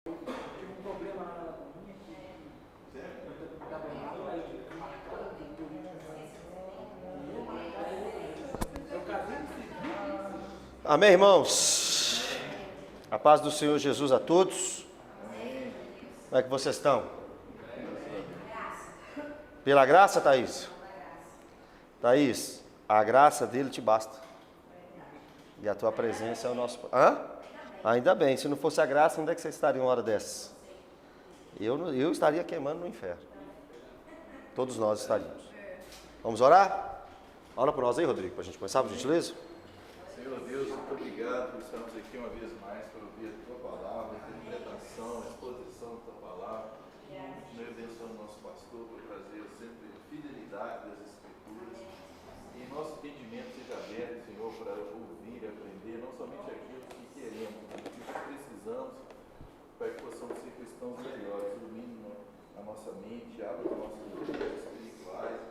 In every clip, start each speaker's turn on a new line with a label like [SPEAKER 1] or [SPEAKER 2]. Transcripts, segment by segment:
[SPEAKER 1] Tive um problema na minha que eu estava errado, aí tive que marcar o eu casei no civil.
[SPEAKER 2] Amém, irmãos? A paz do Senhor Jesus a todos. Como é que vocês estão? Pela graça, Thaís? Thaís, a graça dele te basta. E a tua presença é o nosso... Hã? Ainda bem, se não fosse a graça, onde é que você estaria uma hora dessas? Eu estaria queimando no inferno. Todos nós estaríamos. Vamos orar? Ora por nós aí, Rodrigo, para a gente começar, por gentileza.
[SPEAKER 3] Senhor Deus, muito obrigado por estarmos aqui uma vez mais para ouvir a Tua Palavra, a interpretação, a exposição da Tua Palavra. Continue abençoando o nosso pastor por trazer sempre fidelidade das Escrituras. E nosso entendimento seja aberto, Senhor, para ouvir e aprender, não somente aquilo que queremos, mas aquilo que precisamos, para que possamos ser cristãos melhores, ilumine a nossa mente, abra os nossos olhos espirituais,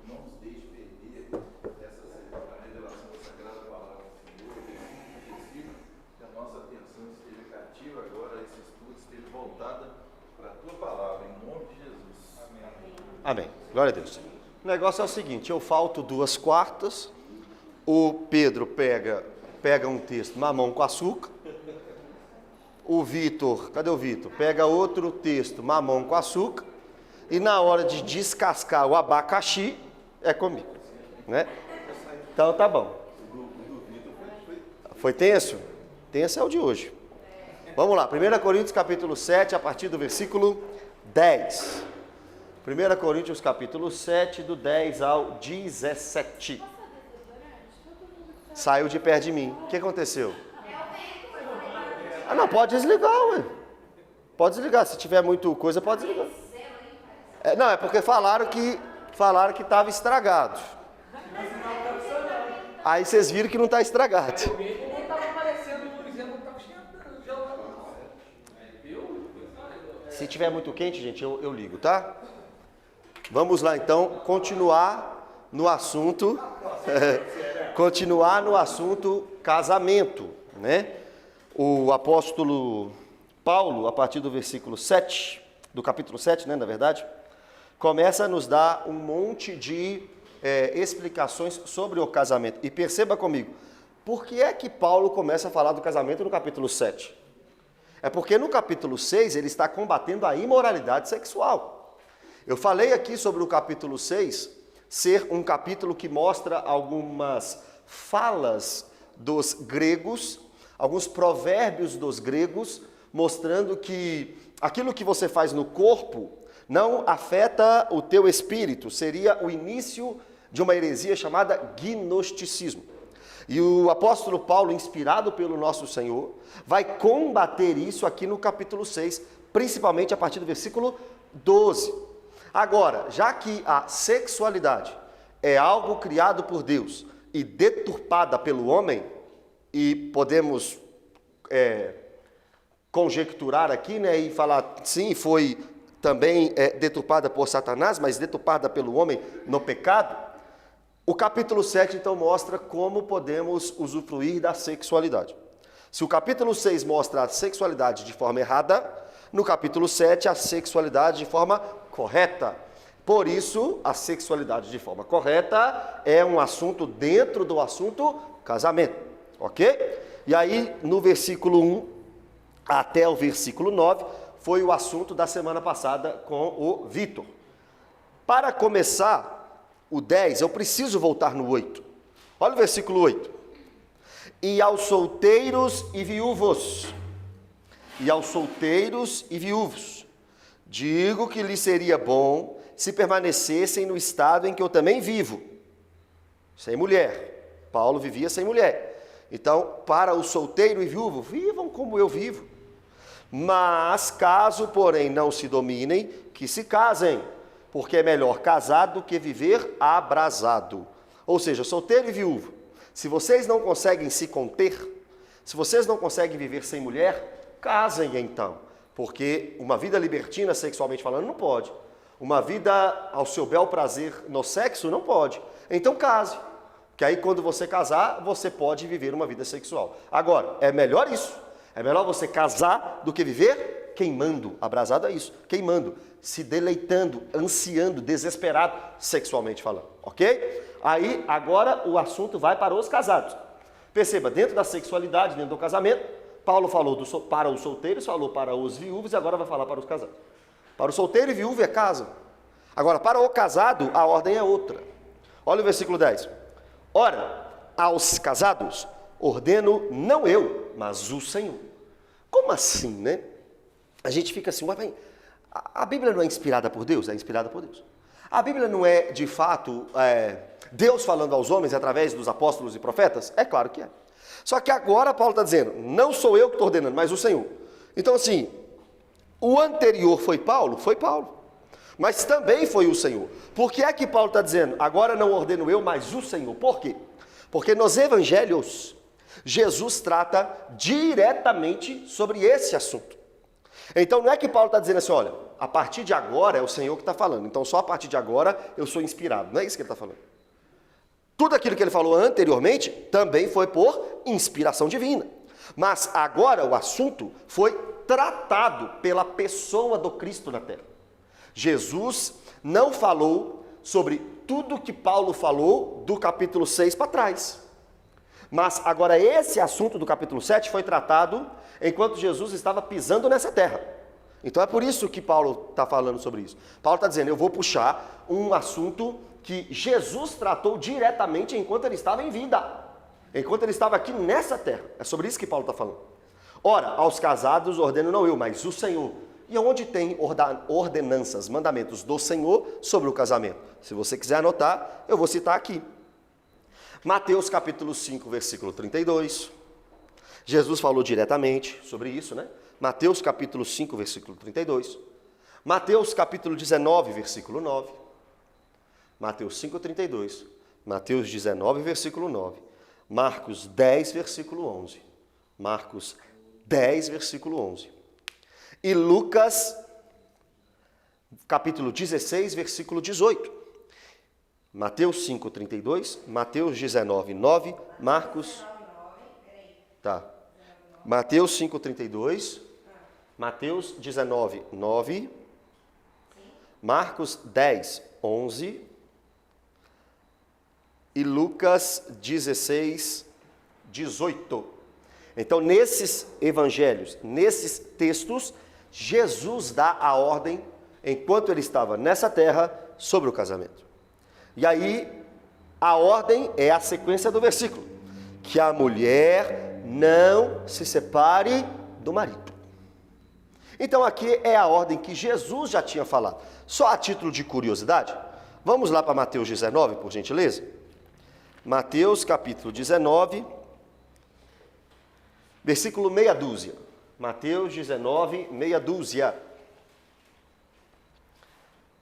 [SPEAKER 3] não nos deixe perder a revelação da Sagrada Palavra do Senhor, que a nossa atenção esteja cativa agora, esse estudo esteja voltada para a Tua Palavra, em nome de Jesus. Amém.
[SPEAKER 2] Amém. Glória a Deus. O negócio é o seguinte, eu falto 2/4, o Pedro pega um texto, mamão com açúcar, o Vitor, cadê o Vitor? Pega outro texto, mamão com açúcar, e na hora de descascar o abacaxi, é comigo, né? Então tá bom. Foi tenso? Tenso é o de hoje. Vamos lá, 1 Coríntios capítulo 7, a partir do versículo 10. 1 Coríntios capítulo 7, do 10 ao 17. Saiu de perto de mim. O que aconteceu? Ah, não, pode desligar, ué. Pode desligar, se tiver muito coisa, pode desligar. Não, é porque falaram que estava estragado. Aí vocês viram que não está estragado.
[SPEAKER 1] Não estava aparecendo, por exemplo, não estava gelando.
[SPEAKER 2] Se tiver muito quente, gente, eu ligo, tá? Vamos lá, então, continuar no assunto casamento, né? O apóstolo Paulo, a partir do versículo 7, do capítulo 7, né, na verdade, começa a nos dar um monte de explicações sobre o casamento. E perceba comigo, por que é que Paulo começa a falar do casamento no capítulo 7? É porque no capítulo 6 ele está combatendo a imoralidade sexual. Eu falei aqui sobre o capítulo 6 ser um capítulo que mostra algumas falas dos gregos, alguns provérbios dos gregos, mostrando que aquilo que você faz no corpo não afeta o teu espírito. Seria o início de uma heresia chamada gnosticismo. E o apóstolo Paulo, inspirado pelo nosso Senhor, vai combater isso aqui no capítulo 6, principalmente a partir do versículo 12. Agora, já que a sexualidade é algo criado por Deus e deturpada pelo homem, e podemos conjecturar aqui, né, e falar, sim, foi também deturpada por Satanás, mas deturpada pelo homem no pecado, o capítulo 7, então, mostra como podemos usufruir da sexualidade. Se o capítulo 6 mostra a sexualidade de forma errada, no capítulo 7, a sexualidade de forma correta. Por isso, a sexualidade de forma correta é um assunto dentro do assunto casamento, ok? E aí, no versículo 1 até o versículo 9, foi o assunto da semana passada com o Vitor. Para começar o 10, eu preciso voltar no 8. Olha o versículo 8. E aos solteiros e viúvos, digo que lhes seria bom se permanecessem no estado em que eu também vivo, sem mulher. Paulo vivia sem mulher. Então, para o solteiro e viúvo, vivam como eu vivo. Mas, caso, porém, não se dominem, que se casem, porque é melhor casado do que viver abrasado. Ou seja, solteiro e viúvo, se vocês não conseguem se conter, se vocês não conseguem viver sem mulher, casem então. Porque uma vida libertina, sexualmente falando, não pode. Uma vida ao seu bel prazer no sexo, não pode. Então case. Que aí quando você casar, você pode viver uma vida sexual. Agora, é melhor isso. É melhor você casar do que viver queimando. Abrasado é isso, queimando, se deleitando, ansiando, desesperado, sexualmente falando, ok? Aí, agora, o assunto vai para os casados. Perceba, dentro da sexualidade, dentro do casamento, Paulo falou para os solteiros, falou para os viúvos e agora vai falar para os casados. Para o solteiro e viúvo é casa. Agora, para o casado, a ordem é outra. Olha o versículo 10. Ora, aos casados, ordeno não eu, mas o Senhor. Como assim, né? A gente fica assim, ué, a Bíblia não é inspirada por Deus? É inspirada por Deus. A Bíblia não é, de fato, Deus falando aos homens através dos apóstolos e profetas? É claro que é. Só que agora Paulo está dizendo, não sou eu que estou ordenando, mas o Senhor. Então assim, o anterior foi Paulo? Foi Paulo. Mas também foi o Senhor. Por que é que Paulo está dizendo, agora não ordeno eu, mas o Senhor? Por quê? Porque nos evangelhos, Jesus trata diretamente sobre esse assunto. Então não é que Paulo está dizendo assim, olha, a partir de agora é o Senhor que está falando, então só a partir de agora eu sou inspirado. Não é isso que ele está falando. Tudo aquilo que ele falou anteriormente também foi por inspiração divina. Mas agora o assunto foi tratado pela pessoa do Cristo na terra. Jesus não falou sobre tudo que Paulo falou do capítulo 6 para trás. Mas agora esse assunto do capítulo 7 foi tratado enquanto Jesus estava pisando nessa terra. Então é por isso que Paulo está falando sobre isso. Paulo está dizendo, eu vou puxar um assunto que Jesus tratou diretamente enquanto ele estava em vida. Enquanto ele estava aqui nessa terra. É sobre isso que Paulo está falando. Ora, aos casados ordeno não eu, mas o Senhor. E onde tem ordenanças, mandamentos do Senhor sobre o casamento? Se você quiser anotar, eu vou citar aqui. Mateus capítulo 5, versículo 32. Jesus falou diretamente sobre isso, né? Mateus capítulo 5, versículo 32. Mateus capítulo 19, versículo 9. Mateus 5, 32. Mateus 19, versículo 9. Marcos 10, versículo 11. Marcos 10, versículo 11. E Lucas, capítulo 16, versículo 18. Mateus 5, 32, Mateus 19, 9, Marcos... Tá. Mateus 5, 32, Mateus 19, 9, Marcos 10, 11 e Lucas 16, 18. Então, nesses evangelhos, nesses textos, Jesus dá a ordem, enquanto ele estava nessa terra, sobre o casamento. E aí, a ordem é a sequência do versículo. Que a mulher não se separe do marido. Então, aqui é a ordem que Jesus já tinha falado. Só a título de curiosidade, vamos lá para Mateus 19, por gentileza. Mateus capítulo 19, versículo meia dúzia. Mateus 19, meia dúzia.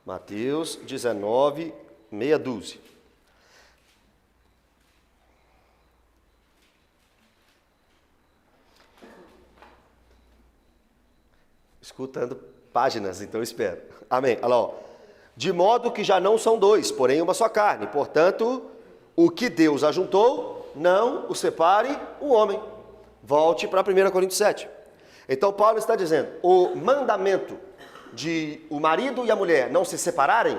[SPEAKER 2] Mateus 19, meia dúzia. Escutando páginas, então espero. Amém. Olha lá, ó. De modo que já não são dois, porém uma só carne. Portanto, o que Deus ajuntou, não o separe o homem. Volte para 1 Coríntios 7. Então Paulo está dizendo, o mandamento de o marido e a mulher não se separarem,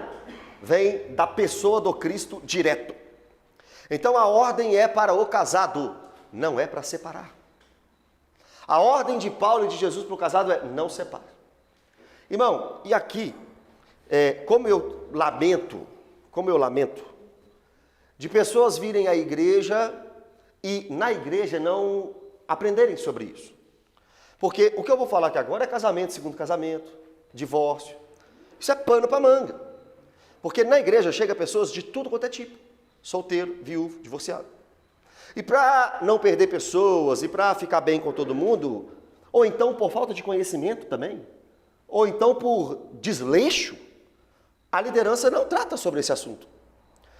[SPEAKER 2] vem da pessoa do Cristo direto. Então a ordem é para o casado, não é para separar. A ordem de Paulo e de Jesus para o casado é não separe. Irmão, e aqui, como eu lamento, de pessoas virem à igreja e na igreja não aprenderem sobre isso. Porque o que eu vou falar aqui agora é casamento, segundo casamento, divórcio. Isso é pano para manga. Porque na igreja chega pessoas de tudo quanto é tipo. Solteiro, viúvo, divorciado. E para não perder pessoas e para ficar bem com todo mundo, ou então por falta de conhecimento também, ou então por desleixo, a liderança não trata sobre esse assunto.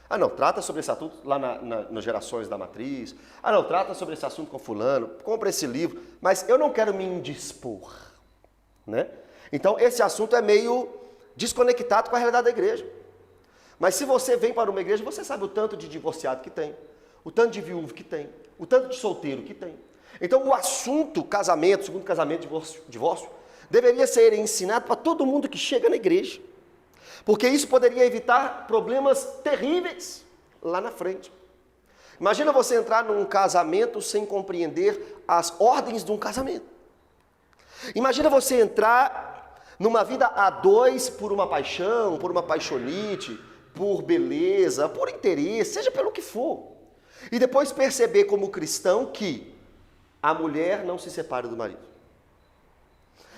[SPEAKER 2] Ah, não, trata sobre esse assunto lá nas gerações da matriz. Ah, não, trata sobre esse assunto com fulano, compra esse livro, mas eu não quero me indispor, né? Então, esse assunto é meio desconectado com a realidade da igreja. Mas se você vem para uma igreja, você sabe o tanto de divorciado que tem, o tanto de viúvo que tem, o tanto de solteiro que tem. Então o assunto casamento, segundo casamento, divórcio, deveria ser ensinado para todo mundo que chega na igreja. Porque isso poderia evitar problemas terríveis lá na frente. Imagina você entrar num casamento sem compreender as ordens de um casamento. Imagina você entrar numa vida a dois por uma paixão, por uma paixonite, por beleza, por interesse, seja pelo que for. E depois perceber como cristão que a mulher não se separa do marido.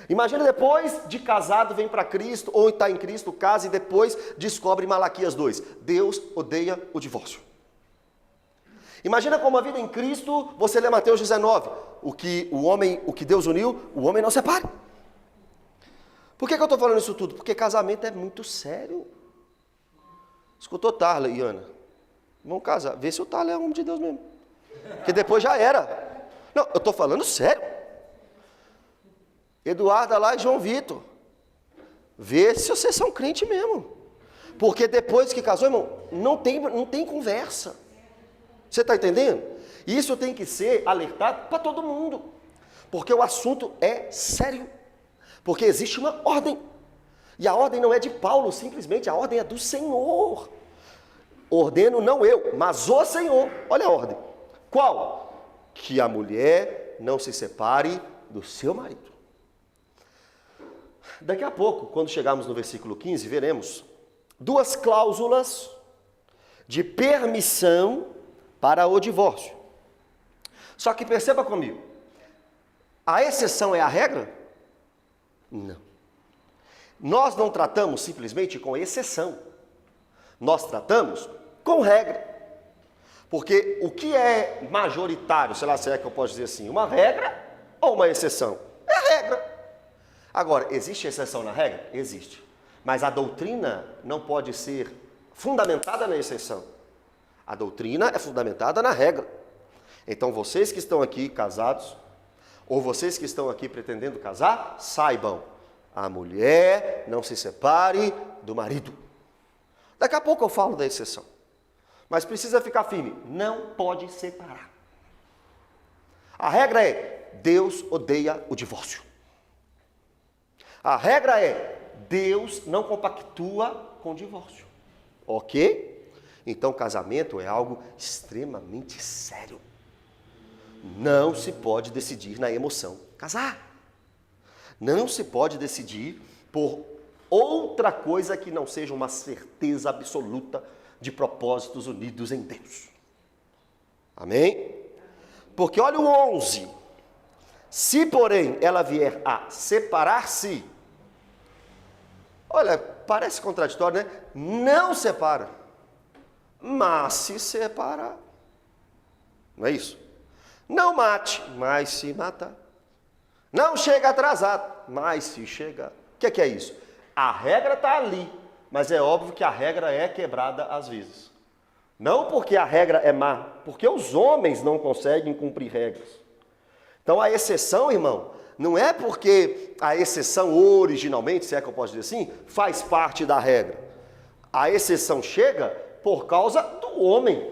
[SPEAKER 2] Imagina depois de casado, vem para Cristo, ou está em Cristo, casa e depois descobre Malaquias 2. Deus odeia o divórcio. Imagina como a vida em Cristo, você lê Mateus 19. O que Deus uniu, o homem não separa. Por que eu estou falando isso tudo? Porque casamento é muito sério. Escutou Tarla e Ana? Vamos casar, vê se o Tarla é homem de Deus mesmo. Porque depois já era. Não, eu estou falando sério. Eduarda lá e João Vitor. Vê se vocês são crente mesmo. Porque depois que casou, irmão, não tem conversa. Você está entendendo? Isso tem que ser alertado para todo mundo. Porque o assunto é sério. Porque existe uma ordem. E a ordem não é de Paulo, simplesmente a ordem é do Senhor. Ordeno não eu, mas o Senhor. Olha a ordem. Qual? Que a mulher não se separe do seu marido. Daqui a pouco, quando chegarmos no versículo 15, veremos duas cláusulas de permissão para o divórcio. Só que perceba comigo, a exceção é a regra? Não. Nós não tratamos simplesmente com exceção. Nós tratamos com regra. Porque o que é majoritário, sei lá se é que eu posso dizer assim, uma regra ou uma exceção? É a regra. Agora, existe exceção na regra? Existe. Mas a doutrina não pode ser fundamentada na exceção. A doutrina é fundamentada na regra. Então, vocês que estão aqui casados, ou vocês que estão aqui pretendendo casar, saibam, a mulher não se separe do marido. Daqui a pouco eu falo da exceção. Mas precisa ficar firme, não pode separar. A regra é, Deus odeia o divórcio. A regra é, Deus não compactua com o divórcio. Ok? Então, casamento é algo extremamente sério. Não se pode decidir na emoção. Casar. Não se pode decidir por outra coisa que não seja uma certeza absoluta de propósitos unidos em Deus. Amém? Porque olha o 11. Se, porém, ela vier a separar-se, olha, parece contraditório, né? Não separa, mas se separar. Não é isso? Não mate, mas se matar. Não chega atrasado, mas se chegar. O que é isso? A regra está ali, mas é óbvio que a regra é quebrada às vezes. Não porque a regra é má, porque os homens não conseguem cumprir regras. Então a exceção, irmão, não é porque a exceção originalmente, se é que eu posso dizer assim, faz parte da regra. A exceção chega por causa do homem,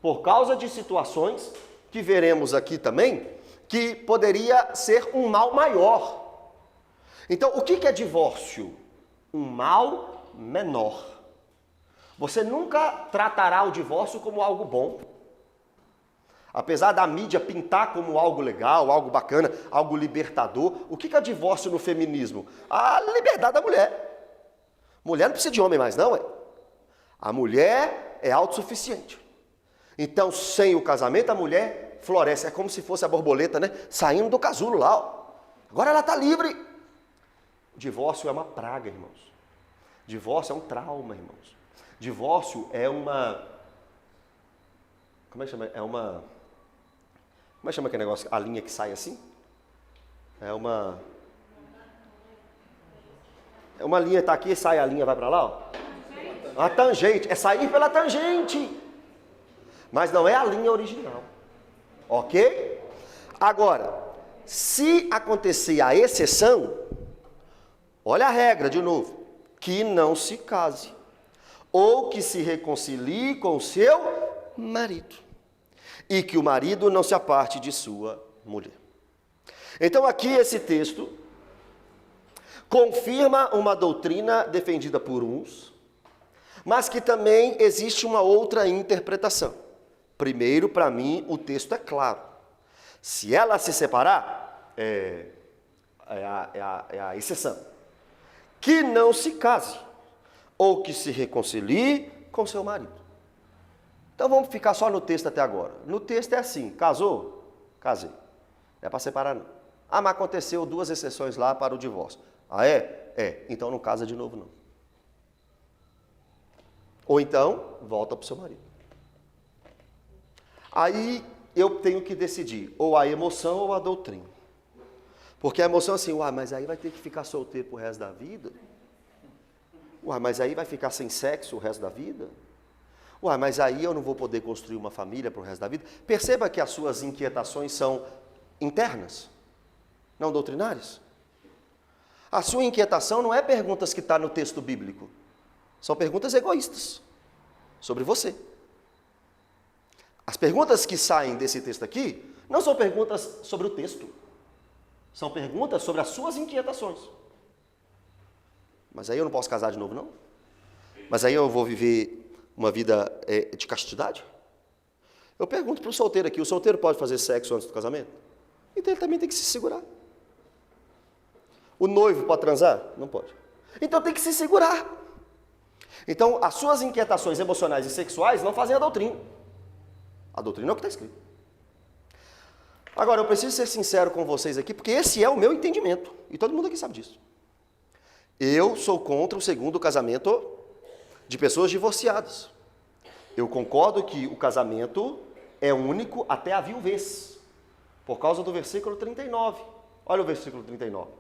[SPEAKER 2] por causa de situações que veremos aqui também, que poderia ser um mal maior. Então, o que é divórcio? Um mal menor. Você nunca tratará o divórcio como algo bom. Apesar da mídia pintar como algo legal, algo bacana, algo libertador, o que é divórcio no feminismo? A liberdade da mulher. Mulher não precisa de homem mais, não, é? A mulher é autossuficiente. Então, sem o casamento, a mulher floresce. É como se fosse a borboleta, né? Saindo do casulo lá, ó. Agora ela está livre. Divórcio é uma praga, irmãos. Divórcio é um trauma, irmãos. Divórcio é uma... Como é que chama? Como é que chama aquele negócio? A linha que sai assim? É uma linha, tá aqui, sai a linha, vai para lá, ó. Uma tangente. É sair pela tangente. Mas não é a linha original. Ok? Agora, se acontecer a exceção, olha a regra de novo. Que não se case. Ou que se reconcilie com o seu marido. E que o marido não se aparte de sua mulher. Então aqui esse texto confirma uma doutrina defendida por uns, mas que também existe uma outra interpretação. Primeiro, para mim, o texto é claro. Se ela se separar, é a exceção. Que não se case, ou que se reconcilie com seu marido. Então vamos ficar só no texto até agora. No texto é assim, casou? Casei. Não é para separar não. Ah, mas aconteceu 2 exceções lá para o divórcio. Ah, é? É. Então não casa de novo não. Ou então, volta para o seu marido. Aí eu tenho que decidir, ou a emoção ou a doutrina. Porque a emoção é assim, uai, mas aí vai ter que ficar solteiro pro resto da vida? Uai, mas aí vai ficar sem sexo o resto da vida? Uai, mas aí eu não vou poder construir uma família pro resto da vida? Perceba que as suas inquietações são internas, não doutrinárias. A sua inquietação não é perguntas que está no texto bíblico. São perguntas egoístas sobre você. As perguntas que saem desse texto aqui não são perguntas sobre o texto. São perguntas sobre as suas inquietações. Mas aí eu não posso casar de novo, não? Mas aí eu vou viver uma vida de castidade? Eu pergunto para o solteiro aqui, o solteiro pode fazer sexo antes do casamento? Então ele também tem que se segurar. O noivo pode transar? Não pode. Então tem que se segurar. Então as suas inquietações emocionais e sexuais não fazem a doutrina. A doutrina é o que está escrito. Agora, eu preciso ser sincero com vocês aqui, porque esse é o meu entendimento. E todo mundo aqui sabe disso. Eu sou contra o segundo casamento de pessoas divorciadas. Eu concordo que o casamento é único até a viuvez. Por causa do versículo 39. Olha o versículo 39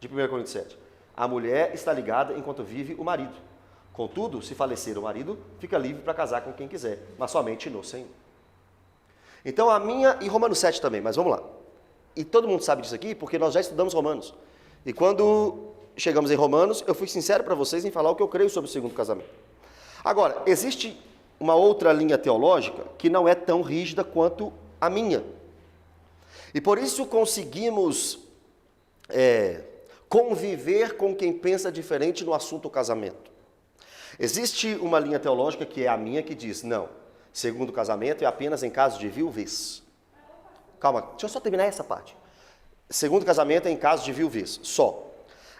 [SPEAKER 2] de 1 Coríntios 7. A mulher está ligada enquanto vive o marido. Contudo, se falecer o marido, fica livre para casar com quem quiser, mas somente no Senhor. Então a minha, e Romanos 7 também, mas vamos lá. E todo mundo sabe disso aqui, porque nós já estudamos Romanos. E quando chegamos em Romanos, eu fui sincero para vocês em falar o que eu creio sobre o segundo casamento. Agora, existe uma outra linha teológica que não é tão rígida quanto a minha. E por isso conseguimos conviver com quem pensa diferente no assunto casamento. Existe uma linha teológica que é a minha que diz, não, segundo casamento é apenas em caso de viuvez. Calma, deixa eu só terminar essa parte. Segundo casamento é em caso de viuvez, só.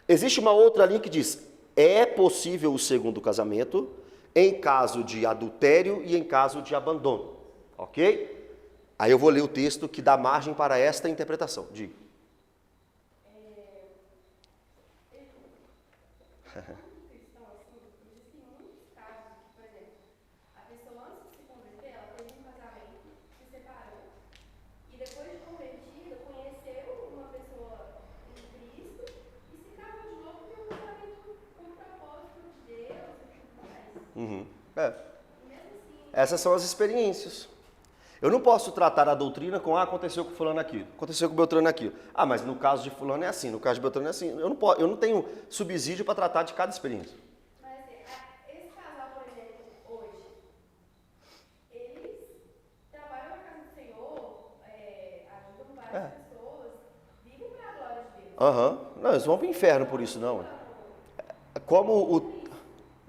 [SPEAKER 2] Existe uma outra linha que diz, é possível o segundo casamento em caso de adultério e em caso de abandono. Ok? Aí eu vou ler o texto que dá margem para esta interpretação. Diga. Essas são as experiências. Eu não posso tratar a doutrina com, aconteceu com fulano aquilo, aconteceu com Beltrano aquilo. Ah, mas no caso de fulano é assim, no caso de Beltrano é assim. Eu não tenho subsídio para tratar de cada experiência.
[SPEAKER 4] Mas esse casal, por exemplo, hoje, eles trabalham na casa do Senhor, ajudam várias pessoas, vivem para a glória de Deus.
[SPEAKER 2] Não, eles vão para o inferno por isso, não.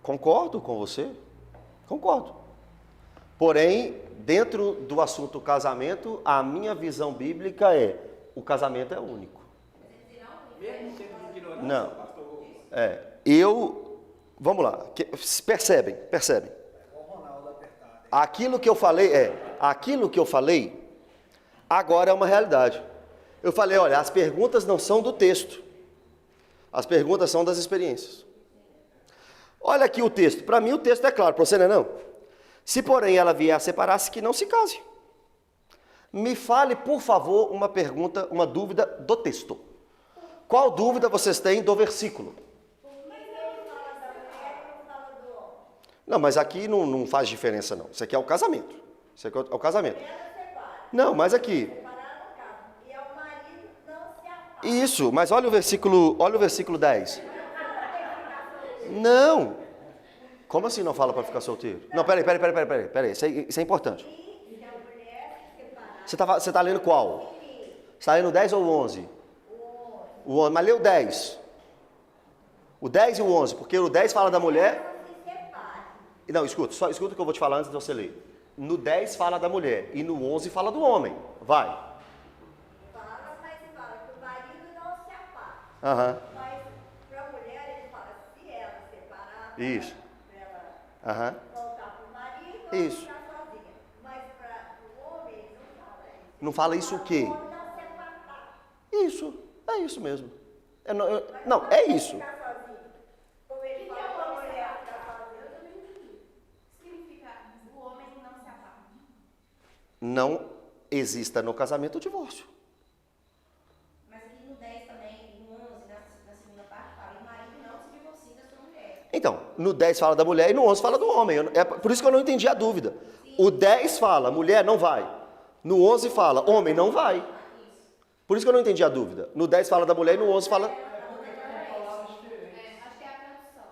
[SPEAKER 2] Concordo com você, concordo. Porém, dentro do assunto casamento, a minha visão bíblica é, o casamento é único.
[SPEAKER 1] Mesmo sendo de ignorância,
[SPEAKER 2] Não.
[SPEAKER 1] pastor?
[SPEAKER 2] Vamos lá, percebem.
[SPEAKER 1] O Ronaldo apertado.
[SPEAKER 2] Aquilo que eu falei, agora é uma realidade. Eu falei, olha, as perguntas não são do texto, as perguntas são das experiências. Olha aqui o texto, para mim o texto é claro, para você não é não? Se, porém, ela vier a separar-se, que não se case. Me fale, por favor, uma dúvida do texto. Qual dúvida vocês têm do versículo? Não, mas aqui não faz diferença, não. Isso aqui é o casamento. Isso aqui é o casamento. Não, mas aqui. Isso, mas olha o versículo 10. Não. Como assim não fala para ficar solteiro? Não, peraí. Isso é importante. Você está lendo qual? Está lendo o 10 ou o 11? O 11, mas lê o 10. O 10 e o 11, porque o 10 fala da mulher... Não, escuta, só escuta o que eu vou te falar antes de você ler. No 10 fala da mulher e no 11 fala do homem. Vai.
[SPEAKER 5] Fala, mas fala que o marido não se aparta.
[SPEAKER 2] Aham.
[SPEAKER 5] Mas para a mulher ele fala, se ela separar,
[SPEAKER 2] Isso.
[SPEAKER 5] para ela
[SPEAKER 2] Aham.
[SPEAKER 5] voltar para o marido
[SPEAKER 2] Isso.
[SPEAKER 5] ou ficar sozinha. Mas para o homem ele não fala isso.
[SPEAKER 2] Não fala isso o quê?
[SPEAKER 5] O homem não se apartar.
[SPEAKER 2] Isso. É isso mesmo. Não, é isso.
[SPEAKER 5] Ficar sozinho. Como ele
[SPEAKER 4] O que
[SPEAKER 5] fala
[SPEAKER 4] é o
[SPEAKER 5] para a
[SPEAKER 4] homem se
[SPEAKER 5] mulher
[SPEAKER 4] apartar?
[SPEAKER 5] ficar sozinha.
[SPEAKER 4] Eu também não entendi. Significa o homem não se aparta.
[SPEAKER 2] Não exista no casamento o divórcio.
[SPEAKER 6] Mas aqui no 10 também, no 11, na segunda parte, fala: o marido não se divorcia da sua mulher.
[SPEAKER 2] Então, no 10 fala da mulher e no 11 fala do homem. É por isso que eu não entendi a dúvida. O 10 fala, mulher não vai. No 11 fala, homem não vai. Por isso que eu não entendi a dúvida. No 10 fala da mulher e no 11 fala...
[SPEAKER 4] Acho que é a tradução.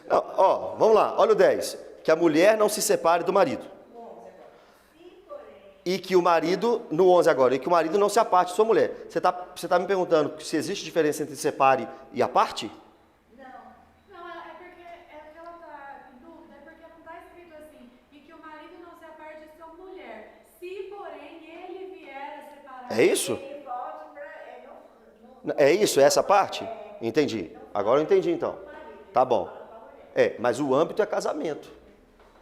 [SPEAKER 2] Não, ó, vamos lá, olha o 10. Que a mulher não se separe do marido. E que o marido, no 11 agora, e que o marido não se aparte de sua mulher. Você tá me perguntando se existe diferença entre separe e aparte?
[SPEAKER 4] Não, é porque ela está em dúvida, é porque não está escrito assim, e que o marido não se aparte de sua mulher, se porém ele vier a separar.
[SPEAKER 2] É isso?
[SPEAKER 5] Ele volta para...
[SPEAKER 2] É isso? É essa parte? Entendi. Agora eu entendi então. Tá bom. Mas o âmbito é casamento.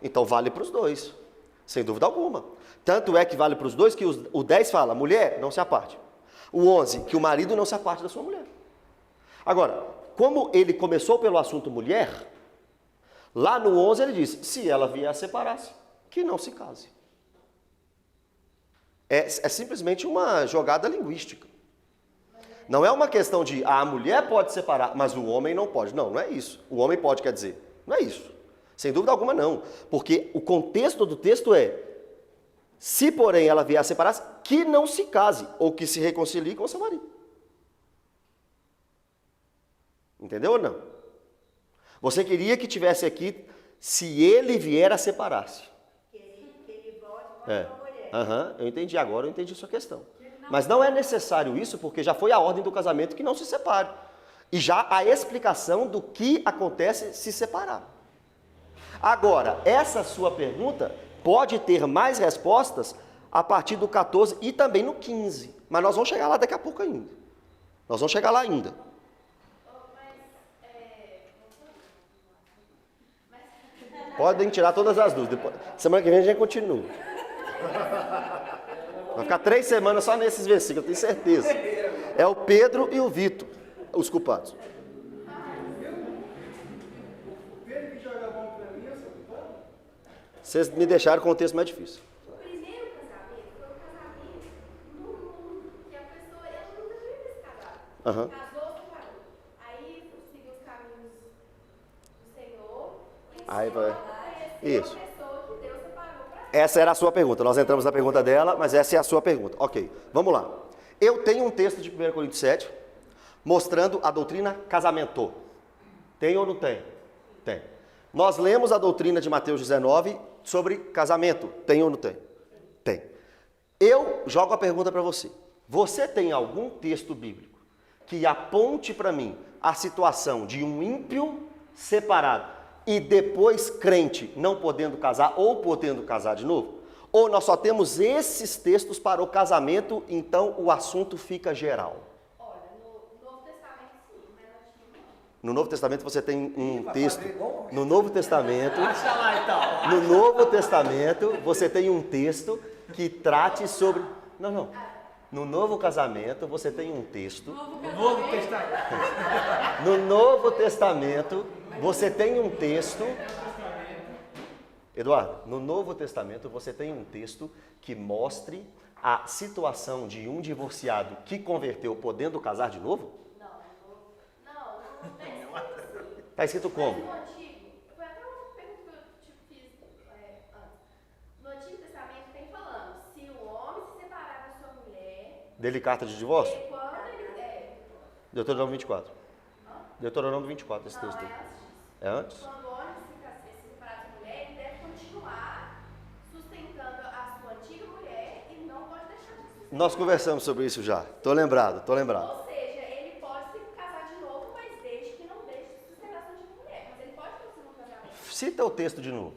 [SPEAKER 2] Então vale para os dois. Sem dúvida alguma. Tanto é que vale para os dois que o 10 fala, mulher, não se aparte. O 11, que o marido não se aparte da sua mulher. Agora, como ele começou pelo assunto mulher, lá no 11 ele diz, se ela vier a separar-se, que não se case. É simplesmente uma jogada linguística. Não é uma questão de a mulher pode separar, mas o homem não pode. Não, não é isso. O homem pode, quer dizer. Não é isso. Sem dúvida alguma, não. Porque o contexto do texto é, se porém ela vier a separar-se, que não se case, ou que se reconcilie com o seu marido. Entendeu ou não? Você queria que tivesse aqui, se ele vier a separar-se.
[SPEAKER 5] Que ele volte para a mulher.
[SPEAKER 2] Aham, eu entendi agora, eu entendi sua questão. Mas não é necessário isso, porque já foi a ordem do casamento que não se separe. E já a explicação do que acontece se separar. Agora, essa sua pergunta pode ter mais respostas a partir do 14 e também no 15. Mas nós vamos chegar lá daqui a pouco ainda. Nós vamos chegar lá ainda. Podem tirar todas as dúvidas. Semana que vem a gente continua. Vai ficar 3 semanas só nesses versículos, eu tenho certeza. É o Pedro e o Vitor, os culpados. Vocês me deixaram com o texto mais difícil.
[SPEAKER 4] O primeiro casamento foi um casamento que a pessoa, ela não deveria ter se casado.
[SPEAKER 2] Aham.
[SPEAKER 4] Casou, separou. Aí seguiu os caminhos do Senhor e
[SPEAKER 2] Aí
[SPEAKER 4] ensinou
[SPEAKER 2] vai.
[SPEAKER 4] a conhecer
[SPEAKER 2] Isso.
[SPEAKER 4] uma pessoa que Deus separou para ela.
[SPEAKER 2] Essa era a sua pergunta. Nós entramos na pergunta dela, mas essa é a sua pergunta. Ok, vamos lá. Eu tenho um texto de 1 Coríntios 7 mostrando a doutrina casamento. Tem ou não tem? Tem. Nós lemos a doutrina de Mateus 19 sobre casamento. Tem ou não tem? Tem. Eu jogo a pergunta para você. Você tem algum texto bíblico que aponte para mim a situação de um ímpio separado e depois crente não podendo casar ou podendo casar de novo? Ou nós só temos esses textos para o casamento, então o assunto fica geral?
[SPEAKER 4] Olha, no Novo Testamento sim, mas no Antigo não.
[SPEAKER 2] No Novo Testamento você tem um texto. No Novo Testamento,
[SPEAKER 1] Acha lá então.
[SPEAKER 2] no Novo Testamento você tem um texto que trate sobre. Não. No Novo Casamento você tem um texto.
[SPEAKER 1] O Novo Testamento.
[SPEAKER 2] No Novo Testamento você tem um texto. Eduardo, no Novo Testamento você tem um texto que mostre a situação de um divorciado que converteu podendo casar de novo?
[SPEAKER 4] Não tem isso.
[SPEAKER 2] Está escrito como?
[SPEAKER 4] No Antigo, foi até uma pergunta que eu fiz antes. No Antigo Testamento tem falando, se o homem se separar da sua mulher,
[SPEAKER 2] Dele carta de divórcio?
[SPEAKER 4] quando ele
[SPEAKER 2] Deuteronômio 24. Deuteronômio 24, esse
[SPEAKER 4] não,
[SPEAKER 2] texto.
[SPEAKER 4] é antes disso.
[SPEAKER 2] É antes?
[SPEAKER 4] Quando o homem se separar da sua mulher, ele deve continuar sustentando a sua antiga mulher e
[SPEAKER 2] Nós conversamos sobre isso já. Tô lembrado.
[SPEAKER 4] Ou seja, ele pode se casar de novo, mas desde que não deixe de sustentar a sua antiga mulher. Mas ele pode continuar no casamento.
[SPEAKER 2] Cita o texto de novo.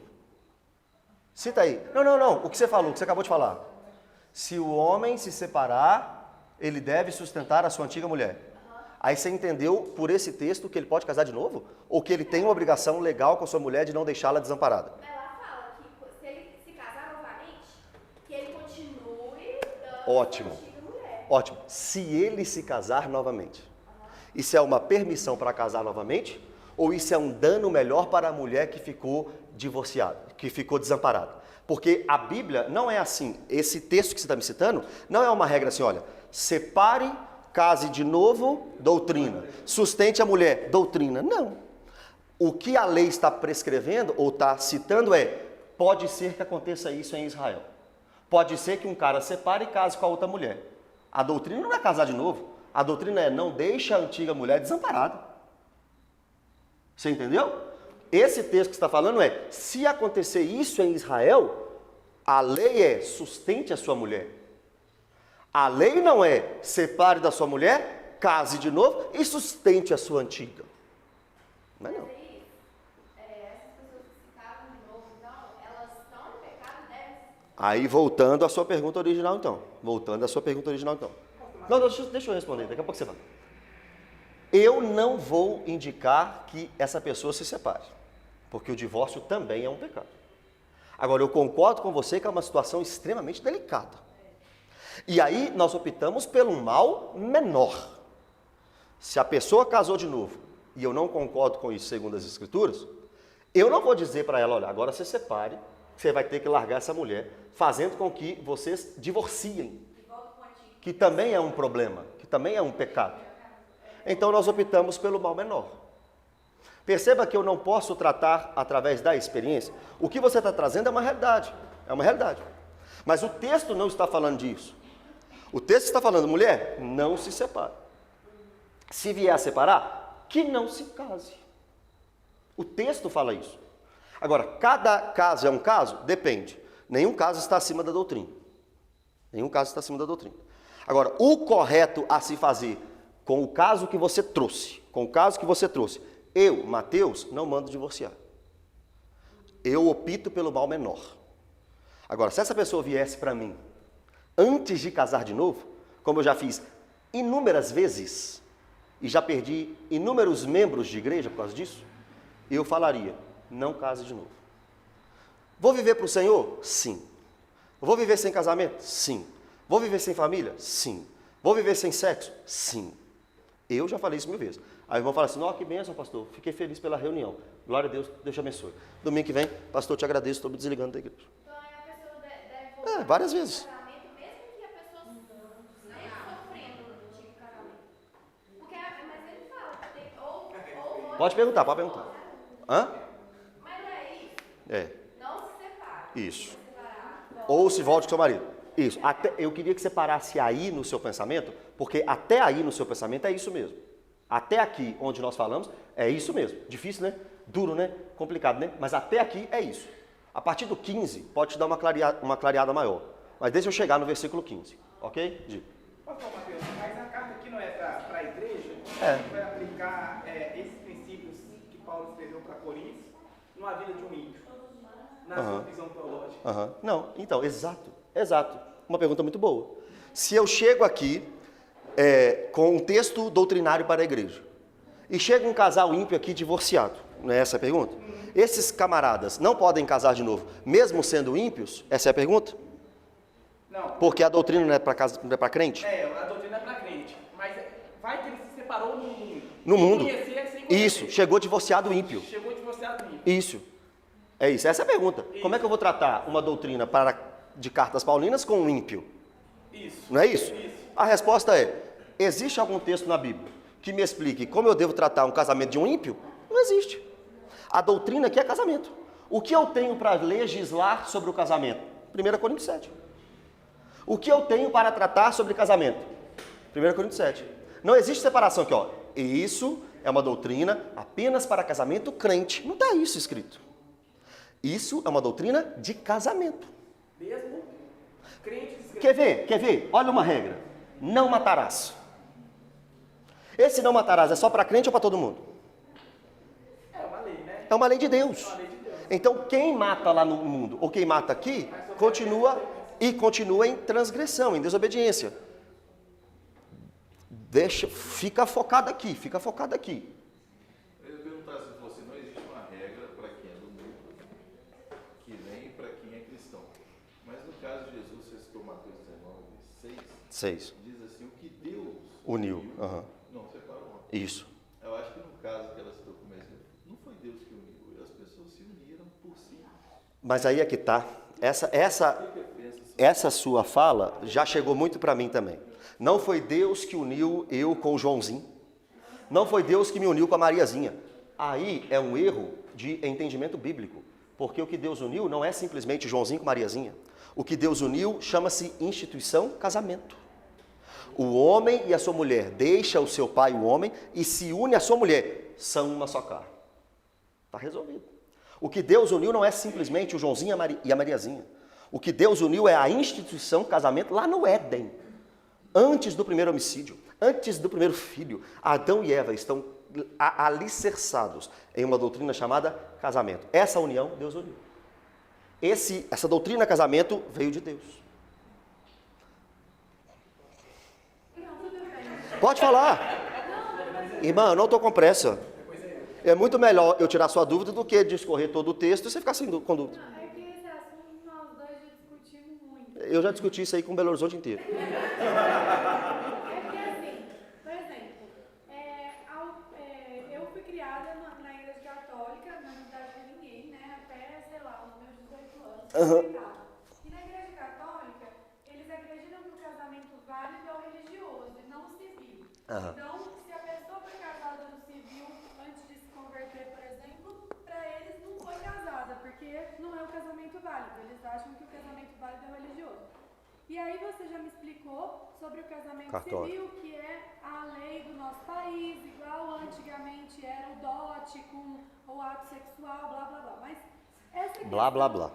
[SPEAKER 2] Cita aí. Não. O que você falou, o que você acabou de falar. Se o homem se separar, ele deve sustentar a sua antiga mulher. Aí você entendeu por esse texto que ele pode casar de novo? Ou que ele tem uma obrigação legal com a sua mulher de não deixá-la desamparada?
[SPEAKER 4] Mas lá fala que se ele se casar novamente, que ele continue dando
[SPEAKER 2] Ótimo.
[SPEAKER 4] a sua antiga mulher.
[SPEAKER 2] Ótimo. Se ele se casar novamente. Isso é uma permissão para casar novamente? Ou isso é um dano melhor para a mulher que ficou divorciada, que ficou desamparada? Porque a Bíblia não é assim. Esse texto que você está me citando não é uma regra assim, olha, separe, case de novo, doutrina. Sustente a mulher, doutrina. Não. O que a lei está prescrevendo ou está citando é, pode ser que aconteça isso em Israel. Pode ser que um cara separe e case com a outra mulher. A doutrina não é casar de novo. A doutrina é não deixe a antiga mulher desamparada. Você entendeu? Esse texto que está falando é, se acontecer isso em Israel, a lei é sustente a sua mulher. A lei não é separe da sua mulher, case de novo e sustente a sua antiga. Não é não.
[SPEAKER 4] Essas pessoas que se casam de novo, então, elas estão no pecado, devem.
[SPEAKER 2] Aí voltando à sua pergunta original então. Não, deixa eu responder, daqui a pouco você vai. Eu não vou indicar que essa pessoa se separe, porque o divórcio também é um pecado. Agora, eu concordo com você que é uma situação extremamente delicada. E aí nós optamos pelo mal menor. Se a pessoa casou de novo, e eu não concordo com isso segundo as Escrituras, eu não vou dizer para ela, olha, agora você separe, você vai ter que largar essa mulher, fazendo com que vocês divorciem, que também é um problema, que também é um pecado. Então nós optamos pelo mal menor. Perceba que eu não posso tratar através da experiência. O que você está trazendo é uma realidade, Mas o texto não está falando disso. O texto está falando, mulher, não se separe. Se vier a separar, que não se case. O texto fala isso. Agora, cada caso é um caso? Depende. Nenhum caso está acima da doutrina. Agora, o correto a se fazer com o caso que você trouxe, eu, Mateus, não mando divorciar. Eu opto pelo mal menor. Agora, se essa pessoa viesse para mim antes de casar de novo, como eu já fiz inúmeras vezes, e já perdi inúmeros membros de igreja por causa disso, eu falaria, não case de novo. Vou viver para o Senhor? Sim. Vou viver sem casamento? Sim. Vou viver sem família? Sim. Vou viver sem sexo? Sim. Eu já falei isso 1000 vezes. Aí o irmão fala assim, que bênção, pastor, fiquei feliz pela reunião. Glória a Deus, Deus te abençoe. Domingo que vem, pastor, te agradeço, estou me desligando da igreja.
[SPEAKER 4] Então aí a pessoa deve voltar
[SPEAKER 2] várias vezes.
[SPEAKER 4] ao casamento, mesmo que a pessoa esteja sofrendo no antigo casamento. Porque, mas ele fala que tem ou
[SPEAKER 2] Pode perguntar. Hã?
[SPEAKER 4] Mas não é isso?
[SPEAKER 2] É.
[SPEAKER 4] Não se separa.
[SPEAKER 2] Isso.
[SPEAKER 4] Se separar,
[SPEAKER 2] Ou se volte com seu marido. Isso. Eu queria que você parasse aí no seu pensamento, porque até aí no seu pensamento é isso mesmo. Até aqui, onde nós falamos, é isso mesmo. Difícil, né? Duro, né? Complicado, né? Mas até aqui é isso. A partir do 15, pode te dar uma clareada maior. Mas deixa eu chegar no versículo 15. Ok? Diga.
[SPEAKER 1] Pastor Mateus, mas a carta aqui não é para a igreja?
[SPEAKER 2] É.
[SPEAKER 1] A gente vai aplicar esses princípios que Paulo escreveu para Coríntios numa vida de um ímpio, na sua visão teológica.
[SPEAKER 2] Não, então, exato. Uma pergunta muito boa. Se eu chego aqui com um texto doutrinário para a igreja, e chega um casal ímpio aqui divorciado, não é essa a pergunta? Esses camaradas não podem casar de novo, mesmo sendo ímpios? Essa é a pergunta?
[SPEAKER 1] Não.
[SPEAKER 2] Porque a doutrina não é para crente?
[SPEAKER 1] A doutrina é para crente, mas vai que ele se separou no mundo.
[SPEAKER 2] No mundo.
[SPEAKER 1] Sem conhecer.
[SPEAKER 2] Isso, chegou divorciado ímpio.
[SPEAKER 1] Chegou divorciado ímpio.
[SPEAKER 2] Isso. É isso, essa é a pergunta. Como é que eu vou tratar uma doutrina de cartas paulinas com um ímpio?
[SPEAKER 1] Isso.
[SPEAKER 2] Não é isso?
[SPEAKER 1] Isso.
[SPEAKER 2] A resposta é, existe algum texto na Bíblia que me explique como eu devo tratar um casamento de um ímpio? Não existe. A doutrina aqui é casamento. O que eu tenho para legislar sobre o casamento? 1 Coríntios 7. O que eu tenho para tratar sobre casamento? 1 Coríntios 7. Não existe separação aqui, ó. Isso é uma doutrina apenas para casamento crente. Não está isso escrito. Isso é uma doutrina de casamento.
[SPEAKER 1] Mesmo? Crentes
[SPEAKER 2] Quer ver? Olha uma regra. Não matarás. Esse não matarás é só para crente ou para todo mundo?
[SPEAKER 1] é uma lei, né?
[SPEAKER 2] É uma lei de Deus.
[SPEAKER 1] É uma lei de Deus.
[SPEAKER 2] Então, quem mata lá no mundo, ou quem mata aqui, continua em transgressão, em desobediência. Fica focado aqui.
[SPEAKER 3] Eu ia perguntar se fosse, não existe uma regra para quem é do mundo, que nem para quem é cristão. Mas no caso de Jesus, você citou Mateus 19:6, diz assim, o que Deus
[SPEAKER 2] Uniu. Aham.
[SPEAKER 3] não separou.
[SPEAKER 2] Isso.
[SPEAKER 3] Eu acho que no caso que ela citou como exemplo, não foi Deus que uniu, as pessoas se uniram por si.
[SPEAKER 2] Mas aí é que tá. Essa sua fala já chegou muito para mim também. Não foi Deus que uniu eu com o Joãozinho. Não foi Deus que me uniu com a Mariazinha. Aí é um erro de entendimento bíblico. Porque o que Deus uniu não é simplesmente Joãozinho com Mariazinha. O que Deus uniu chama-se instituição casamento. O homem e a sua mulher deixa o seu pai, o homem, e se une à sua mulher. São uma só carne. Está resolvido. O que Deus uniu não é simplesmente o Joãozinho e a Mariazinha. O que Deus uniu é a instituição casamento lá no Éden. Antes do primeiro homicídio, antes do primeiro filho, Adão e Eva estão alicerçados em uma doutrina chamada casamento. Essa união Deus uniu. Essa doutrina casamento veio de Deus. Pode falar. Irmã, eu não estou com pressa. É muito melhor eu tirar sua dúvida do que discorrer todo o texto e você ficar sem com dúvida.
[SPEAKER 4] Não, é que esse assunto nós dois já discutimos muito.
[SPEAKER 2] Eu já discuti isso aí com o Belo Horizonte inteiro.
[SPEAKER 4] É que assim, por exemplo, eu fui criada na igreja católica, na unidade de ninguém, né? Até, sei lá, os meus 18 anos. E na igreja católica, eles acreditam que o casamento válido é o religioso e não o civil. Então, se a pessoa foi casada no civil antes de se converter, por exemplo, para eles não foi casada, porque não é o casamento válido. Eles acham que o casamento válido é o religioso. E aí você já me explicou sobre o casamento civil, que é a lei do nosso país, igual antigamente era o dote com o ato sexual, blá blá blá. Mas essa questão,
[SPEAKER 2] Blá, blá, blá.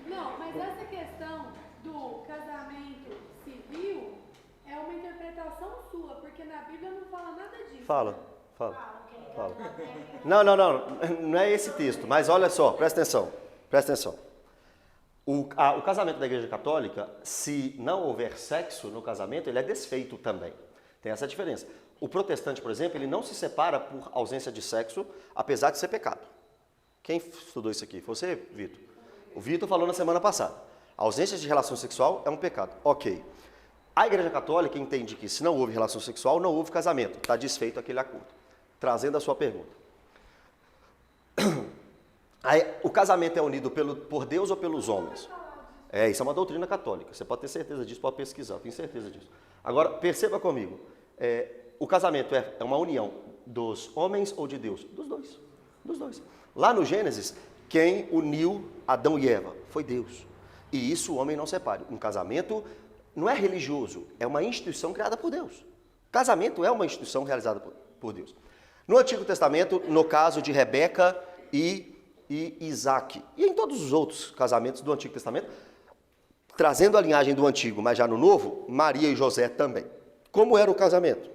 [SPEAKER 4] Não, mas essa questão do casamento civil é uma interpretação sua, porque na Bíblia não fala nada disso.
[SPEAKER 2] Fala. Não é esse texto, mas olha só, presta atenção. O casamento da Igreja Católica, se não houver sexo no casamento, ele é desfeito também. Tem essa diferença. O protestante, por exemplo, ele não se separa por ausência de sexo, apesar de ser pecado. Quem estudou isso aqui? Foi você, Vitor? O Vitor falou na semana passada. A ausência de relação sexual é um pecado. Ok. A Igreja Católica entende que se não houve relação sexual, não houve casamento. Está desfeito aquele acordo. Trazendo a sua pergunta. O casamento é unido por Deus ou pelos homens? Isso é uma doutrina católica. Você pode ter certeza disso, pode pesquisar, eu tenho certeza disso. Agora, perceba comigo. O casamento é uma união dos homens ou de Deus? Dos dois. Dos dois. Lá no Gênesis, quem uniu Adão e Eva foi Deus. E isso o homem não separa. Um casamento não é religioso, é uma instituição criada por Deus. Casamento é uma instituição realizada por Deus. No Antigo Testamento, no caso de Rebeca e Isaac, e em todos os outros casamentos do Antigo Testamento, trazendo a linhagem do Antigo, mas já no Novo, Maria e José também. Como era o casamento?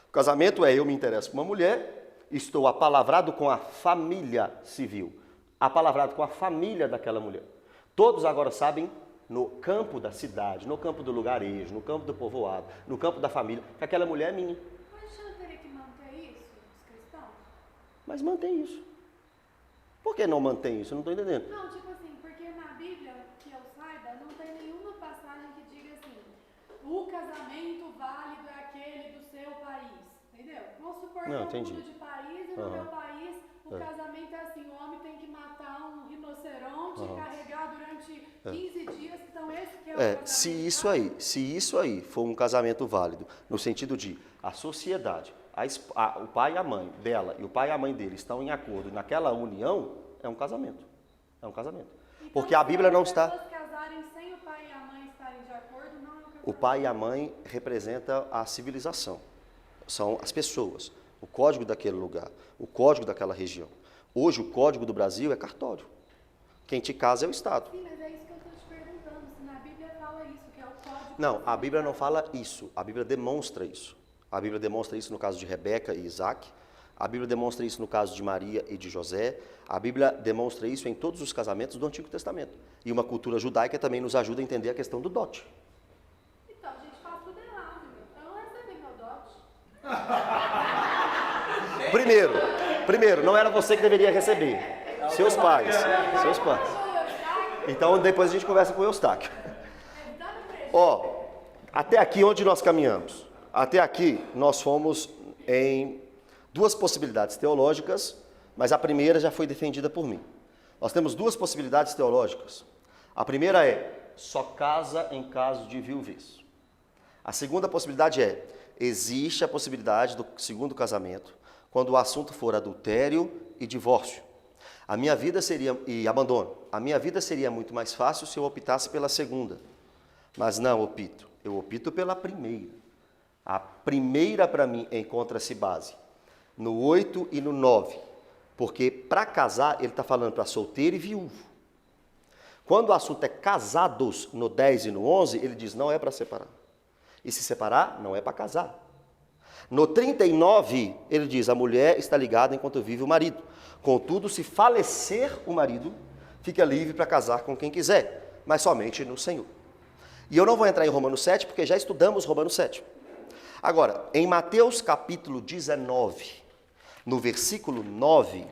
[SPEAKER 2] O casamento é: eu me interesso por uma mulher, estou apalavrado com a família civil, apalavrado com a família daquela mulher. Todos agora sabem, no campo da cidade, no campo do lugarejo, no campo do povoado, no campo da família, que aquela mulher é minha.
[SPEAKER 4] Mas não teria que manter isso, os cristãos?
[SPEAKER 2] Mas mantém isso. Por que não mantém isso? Eu não estou entendendo.
[SPEAKER 4] Não, tipo assim, porque na Bíblia, que eu saiba, não tem nenhuma passagem que diga assim: o casamento válido é aquele do seu país. Entendeu? Vamos supor que eu mudo de país e no meu país o casamento é assim: o homem tem que matar um rinoceronte e carregar durante 15 dias. Então esse que é o casamento.
[SPEAKER 2] Se isso aí for um casamento válido, no sentido de a sociedade, o pai e a mãe dela e o pai e a mãe dele estão em acordo naquela união, é um casamento. É um casamento.
[SPEAKER 4] Então,
[SPEAKER 2] porque a Bíblia não está...
[SPEAKER 4] Se as pessoas casarem sem o pai e a mãe estarem de acordo, não é um casamento.
[SPEAKER 2] O pai e a mãe representam a civilização. São as pessoas, o código daquele lugar, o código daquela região. Hoje o código do Brasil é cartório. Quem te casa é o Estado.
[SPEAKER 4] Sim, mas é isso que eu estou te perguntando. Se na Bíblia fala
[SPEAKER 2] Não, a Bíblia não fala isso, a Bíblia demonstra isso. A Bíblia demonstra isso no caso de Rebeca e Isaac, a Bíblia demonstra isso no caso de Maria e de José, a Bíblia demonstra isso em todos os casamentos do Antigo Testamento. E uma cultura judaica também nos ajuda a entender a questão do dote.
[SPEAKER 4] Então, a gente faz tudo errado, meu. Eu não recebi meu dote.
[SPEAKER 2] Primeiro, não era você que deveria receber, seus pais. Então depois a gente conversa com o Eustáquio. Ó, até aqui onde nós caminhamos? Até aqui nós fomos em duas possibilidades teológicas, mas a primeira já foi defendida por mim. Nós temos duas possibilidades teológicas. A primeira é, só casa em caso de viuvez. A segunda possibilidade é, existe a possibilidade do segundo casamento, quando o assunto for adultério e divórcio. A minha vida seria, e abandono, a minha vida seria muito mais fácil se eu optasse pela segunda. Mas não opto, eu opto pela primeira. A primeira para mim encontra-se base no 8 e no 9, porque para casar ele está falando para solteiro e viúvo. Quando o assunto é casados no 10 e no 11, ele diz não é para separar. E se separar, não é para casar. No 39, ele diz, a mulher está ligada enquanto vive o marido. Contudo, se falecer o marido, fica livre para casar com quem quiser, mas somente no Senhor. E eu não vou entrar em Romanos 7, porque já estudamos Romanos 7. Agora, em Mateus capítulo 19, no versículo 9,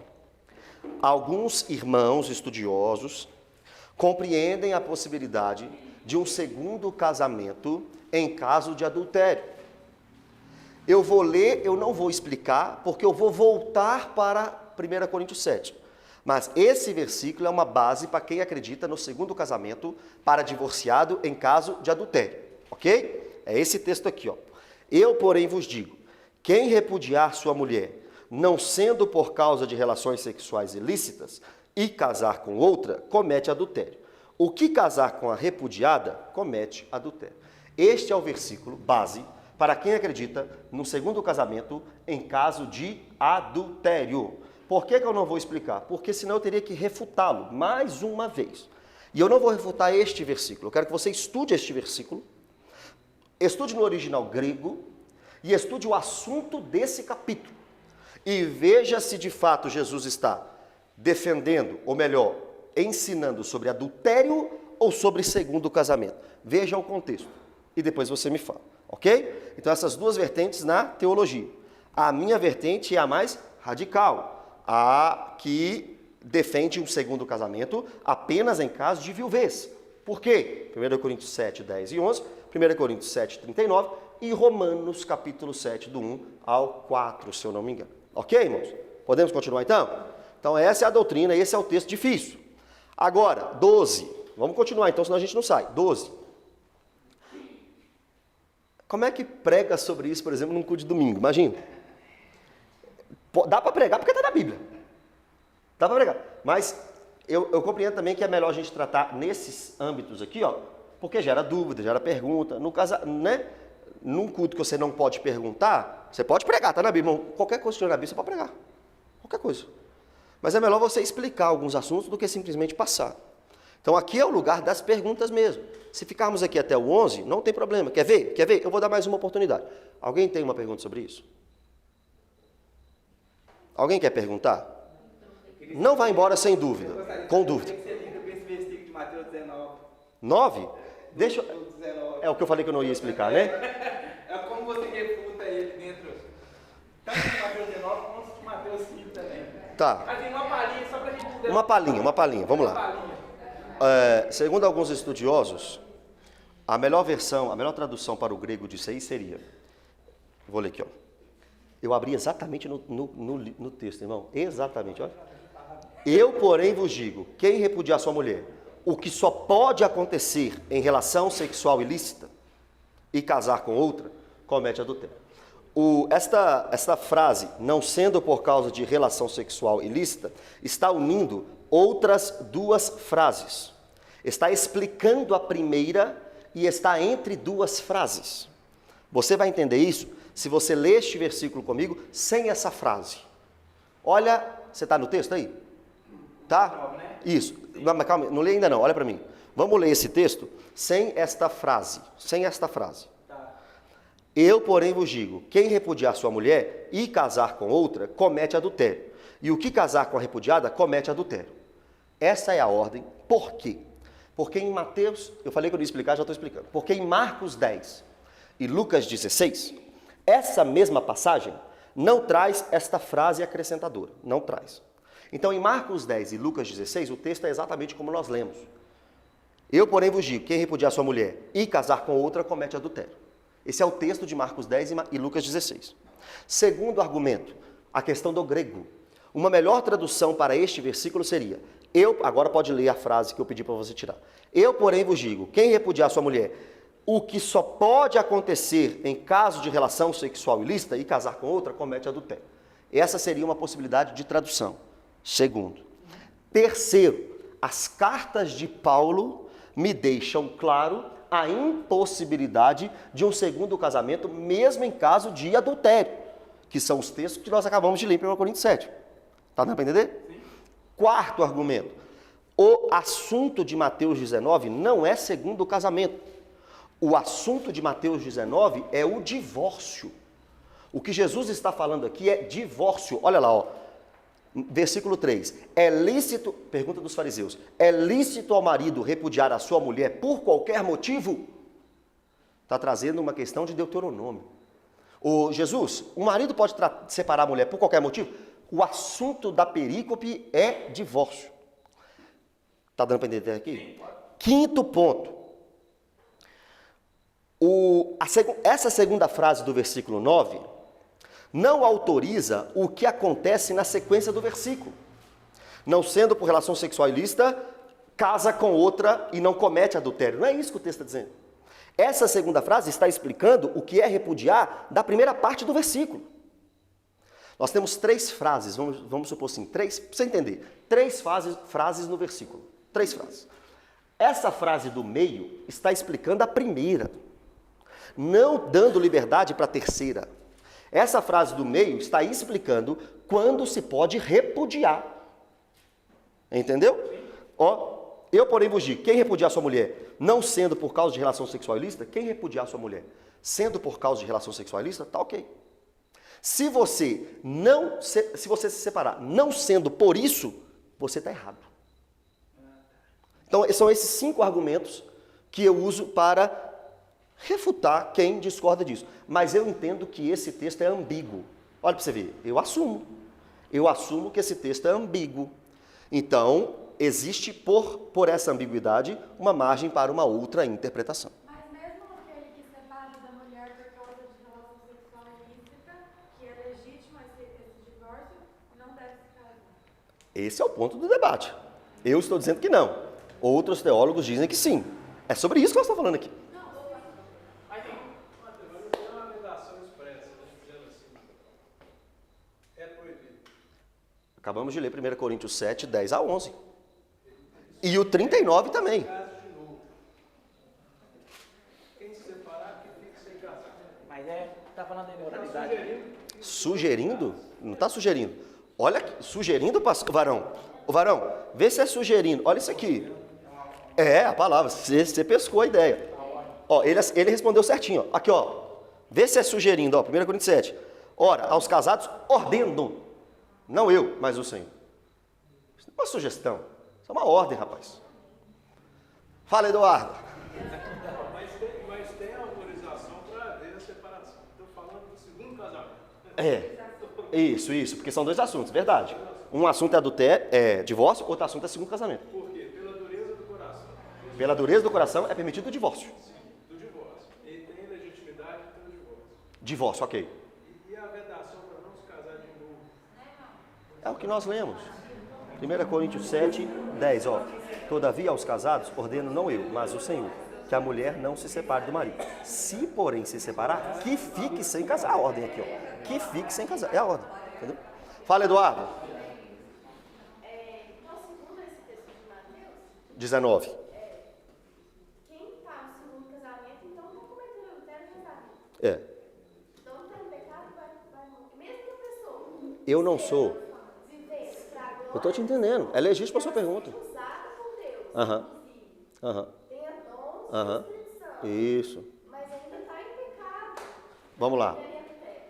[SPEAKER 2] alguns irmãos estudiosos compreendem a possibilidade de um segundo casamento em caso de adultério. Eu vou ler, eu não vou explicar, porque eu vou voltar para 1 Coríntios 7. Mas esse versículo é uma base para quem acredita no segundo casamento para divorciado em caso de adultério, ok? É esse texto aqui, ó. Eu, porém, vos digo, quem repudiar sua mulher, não sendo por causa de relações sexuais ilícitas, e casar com outra, comete adultério. O que casar com a repudiada, comete adultério. Este é o versículo base para quem acredita no segundo casamento em caso de adultério. Por que eu não vou explicar? Porque senão eu teria que refutá-lo mais uma vez. E eu não vou refutar este versículo. Eu quero que você estude este versículo, estude no original grego e estude o assunto desse capítulo. E veja se de fato Jesus está defendendo, ou melhor, ensinando sobre adultério ou sobre segundo casamento. Veja o contexto e depois você me fala, ok? Então essas duas vertentes na teologia. A minha vertente é a mais radical, a que defende um segundo casamento apenas em caso de viuvez. Por quê? 1 Coríntios 7, 10 e 11, 1 Coríntios 7, 39 e Romanos capítulo 7, do 1 ao 4, se eu não me engano. Ok, irmãos? Podemos continuar então? Então essa é a doutrina, esse é o texto difícil. Agora, 12. Vamos continuar então, senão a gente não sai. 12. Como é que prega sobre isso, por exemplo, num culto de domingo? Imagina. Dá para pregar porque está na Bíblia. Dá para pregar. Mas eu compreendo também que é melhor a gente tratar nesses âmbitos aqui, ó, porque gera dúvida, gera pergunta. No caso, né? Num culto que você não pode perguntar, você pode pregar, tá na Bíblia. Qualquer coisa que estiver na Bíblia, você pode pregar. Qualquer coisa. Mas é melhor você explicar alguns assuntos do que simplesmente passar. Então aqui é o lugar das perguntas mesmo. Se ficarmos aqui até o 11, não tem problema. Quer ver? Quer ver? Eu vou dar mais uma oportunidade. Alguém tem uma pergunta sobre isso? Alguém quer perguntar? Não vá embora sem dúvida. Com dúvida.
[SPEAKER 1] Tem que ser lido com esse versículo de Mateus 19.
[SPEAKER 2] 9? Deixa eu...
[SPEAKER 1] 19.
[SPEAKER 2] É o que eu falei que eu não ia explicar, né?
[SPEAKER 1] É como você refuta ele dentro, tanto de Mateus 19 quanto de Mateus 5 também.
[SPEAKER 2] Tá.
[SPEAKER 1] Mas tem uma palhinha só pra gente poder...
[SPEAKER 2] Uma palhinha. Vamos lá. Segundo alguns estudiosos, a melhor tradução para o grego disso aí seria... Vou ler aqui, ó. Eu abri exatamente no texto, irmão. Exatamente, olha. Eu, porém, vos digo, quem repudiar sua mulher, o que só pode acontecer em relação sexual ilícita e casar com outra, comete adultério. Esta frase, não sendo por causa de relação sexual ilícita, está unindo outras duas frases. Está explicando a primeira e está entre duas frases. Você vai entender isso se você ler este versículo comigo sem essa frase. Olha, você está no texto aí? Tá? Isso. Mas calma, não lê ainda não, olha para mim. Vamos ler esse texto sem esta frase.
[SPEAKER 1] Tá.
[SPEAKER 2] Eu, porém, vos digo, quem repudiar sua mulher e casar com outra, comete adultério. E o que casar com a repudiada, comete adultério. Essa é a ordem. Por quê? Porque em Mateus, eu falei que eu ia explicar, já estou explicando. Porque em Marcos 10 e Lucas 16, essa mesma passagem não traz esta frase acrescentadora. Não traz. Então, em Marcos 10 e Lucas 16, o texto é exatamente como nós lemos. Eu, porém, vos digo, quem repudiar sua mulher e casar com outra, comete adultério. Esse é o texto de Marcos 10 e Lucas 16. Segundo argumento, a questão do grego. Uma melhor tradução para este versículo seria, agora pode ler a frase que eu pedi para você tirar. Eu, porém, vos digo, quem repudiar sua mulher, o que só pode acontecer em caso de relação sexual ilícita e casar com outra, comete adultério. Essa seria uma possibilidade de tradução. Segundo. Terceiro, as cartas de Paulo me deixam claro a impossibilidade de um segundo casamento, mesmo em caso de adultério, que são os textos que nós acabamos de ler em 1 Coríntios 7. Está dando para entender? Sim. Quarto argumento. O assunto de Mateus 19 não é segundo o casamento. O assunto de Mateus 19 é o divórcio. O que Jesus está falando aqui é divórcio. Olha lá, ó. Versículo 3. É lícito, pergunta dos fariseus, é lícito ao marido repudiar a sua mulher por qualquer motivo? Está trazendo uma questão de Deuteronômio. Jesus, o marido pode separar a mulher por qualquer motivo? O assunto da perícope é divórcio. Está dando para entender aqui? Quinto ponto. Essa segunda frase do versículo 9 não autoriza o que acontece na sequência do versículo. Não sendo por relação sexual ilícita, casa com outra e não comete adultério. Não é isso que o texto está dizendo. Essa segunda frase está explicando o que é repudiar da primeira parte do versículo. Nós temos três frases, vamos supor assim, para você entender, três frases no versículo. Três frases. Essa frase do meio está explicando a primeira, não dando liberdade para a terceira. Essa frase do meio está explicando quando se pode repudiar. Entendeu? Ó, eu, porém, vos digo, quem repudiar sua mulher, não sendo por causa de relação sexual ilícita, quem repudiar sua mulher, sendo por causa de relação sexual ilícita, tá ok. Se você se separar, não sendo por isso, você está errado. Então, são esses 5 argumentos que eu uso para refutar quem discorda disso. Mas eu entendo que esse texto é ambíguo. Olha para você ver, eu assumo que esse texto é ambíguo. Então, existe por essa ambiguidade uma margem para uma outra interpretação.
[SPEAKER 4] Mas mesmo aquele que separa da mulher por causa de relação sexual ilícita, que é legítimo esse divórcio, não deve se casar.
[SPEAKER 2] Esse é o ponto do debate. Eu estou dizendo que não. Outros teólogos dizem que sim. É sobre isso que nós estamos falando aqui.
[SPEAKER 7] Aí tem uma redação expressa, dizendo assim, é proibido.
[SPEAKER 2] Acabamos de ler 1 Coríntios 7, 10 a 11. E o 39 também.
[SPEAKER 7] Quem se separar, que fique sem casar.
[SPEAKER 1] Mas está falando de imoralidade.
[SPEAKER 2] Sugerindo? Não está sugerindo. Olha aqui, sugerindo, varão. O varão, vê se é sugerindo. Olha isso aqui. É, a palavra, você pescou a ideia. Ó, ele respondeu certinho. Ó. Aqui, ó. Vê se é sugerindo, ó, 1 Coríntios 7. Ora, aos casados, ordeno. Não eu, mas o Senhor. Isso não é uma sugestão. Isso é uma ordem, rapaz. Fala, Eduardo.
[SPEAKER 7] Mas tem autorização para haver a separação. Estou falando do segundo casamento.
[SPEAKER 2] Isso, porque são dois assuntos, verdade. Um assunto é adultério, divórcio, outro assunto é segundo casamento.
[SPEAKER 7] Por quê? Pela dureza do coração.
[SPEAKER 2] Pela dureza do coração é permitido o divórcio.
[SPEAKER 7] Sim, do divórcio. E tem legitimidade pelo divórcio.
[SPEAKER 2] Divórcio, ok.
[SPEAKER 7] E a vedação para não se casar de novo?
[SPEAKER 2] É o que nós lemos. 1 Coríntios 7, 10, ó. Todavia aos casados ordeno não eu, mas o Senhor, que a mulher não se separe do marido. Se, porém, se separar, que fique sem casar. A ordem aqui, ó. Que fique sem casar. É a ordem. Entendeu? Fala, Eduardo.
[SPEAKER 4] Então, segundo esse texto de Mateus,
[SPEAKER 2] 19.
[SPEAKER 4] quem está no segundo casamento, então não cometeu adultério no casamento.
[SPEAKER 2] É.
[SPEAKER 4] Então, tem um pecado, vai morrer. Mesmo que a pessoa
[SPEAKER 2] Eu não sou.
[SPEAKER 4] vivesse para a glória,
[SPEAKER 2] Eu estou te entendendo. É legítima a sua pergunta.
[SPEAKER 4] usada por Deus,
[SPEAKER 2] Aham. Aham.
[SPEAKER 4] tenha dons
[SPEAKER 2] Aham.
[SPEAKER 4] do Espírito Santo,
[SPEAKER 2] Isso.
[SPEAKER 4] mas ainda está em pecado.
[SPEAKER 2] Vamos lá.
[SPEAKER 4] Ele é adultério.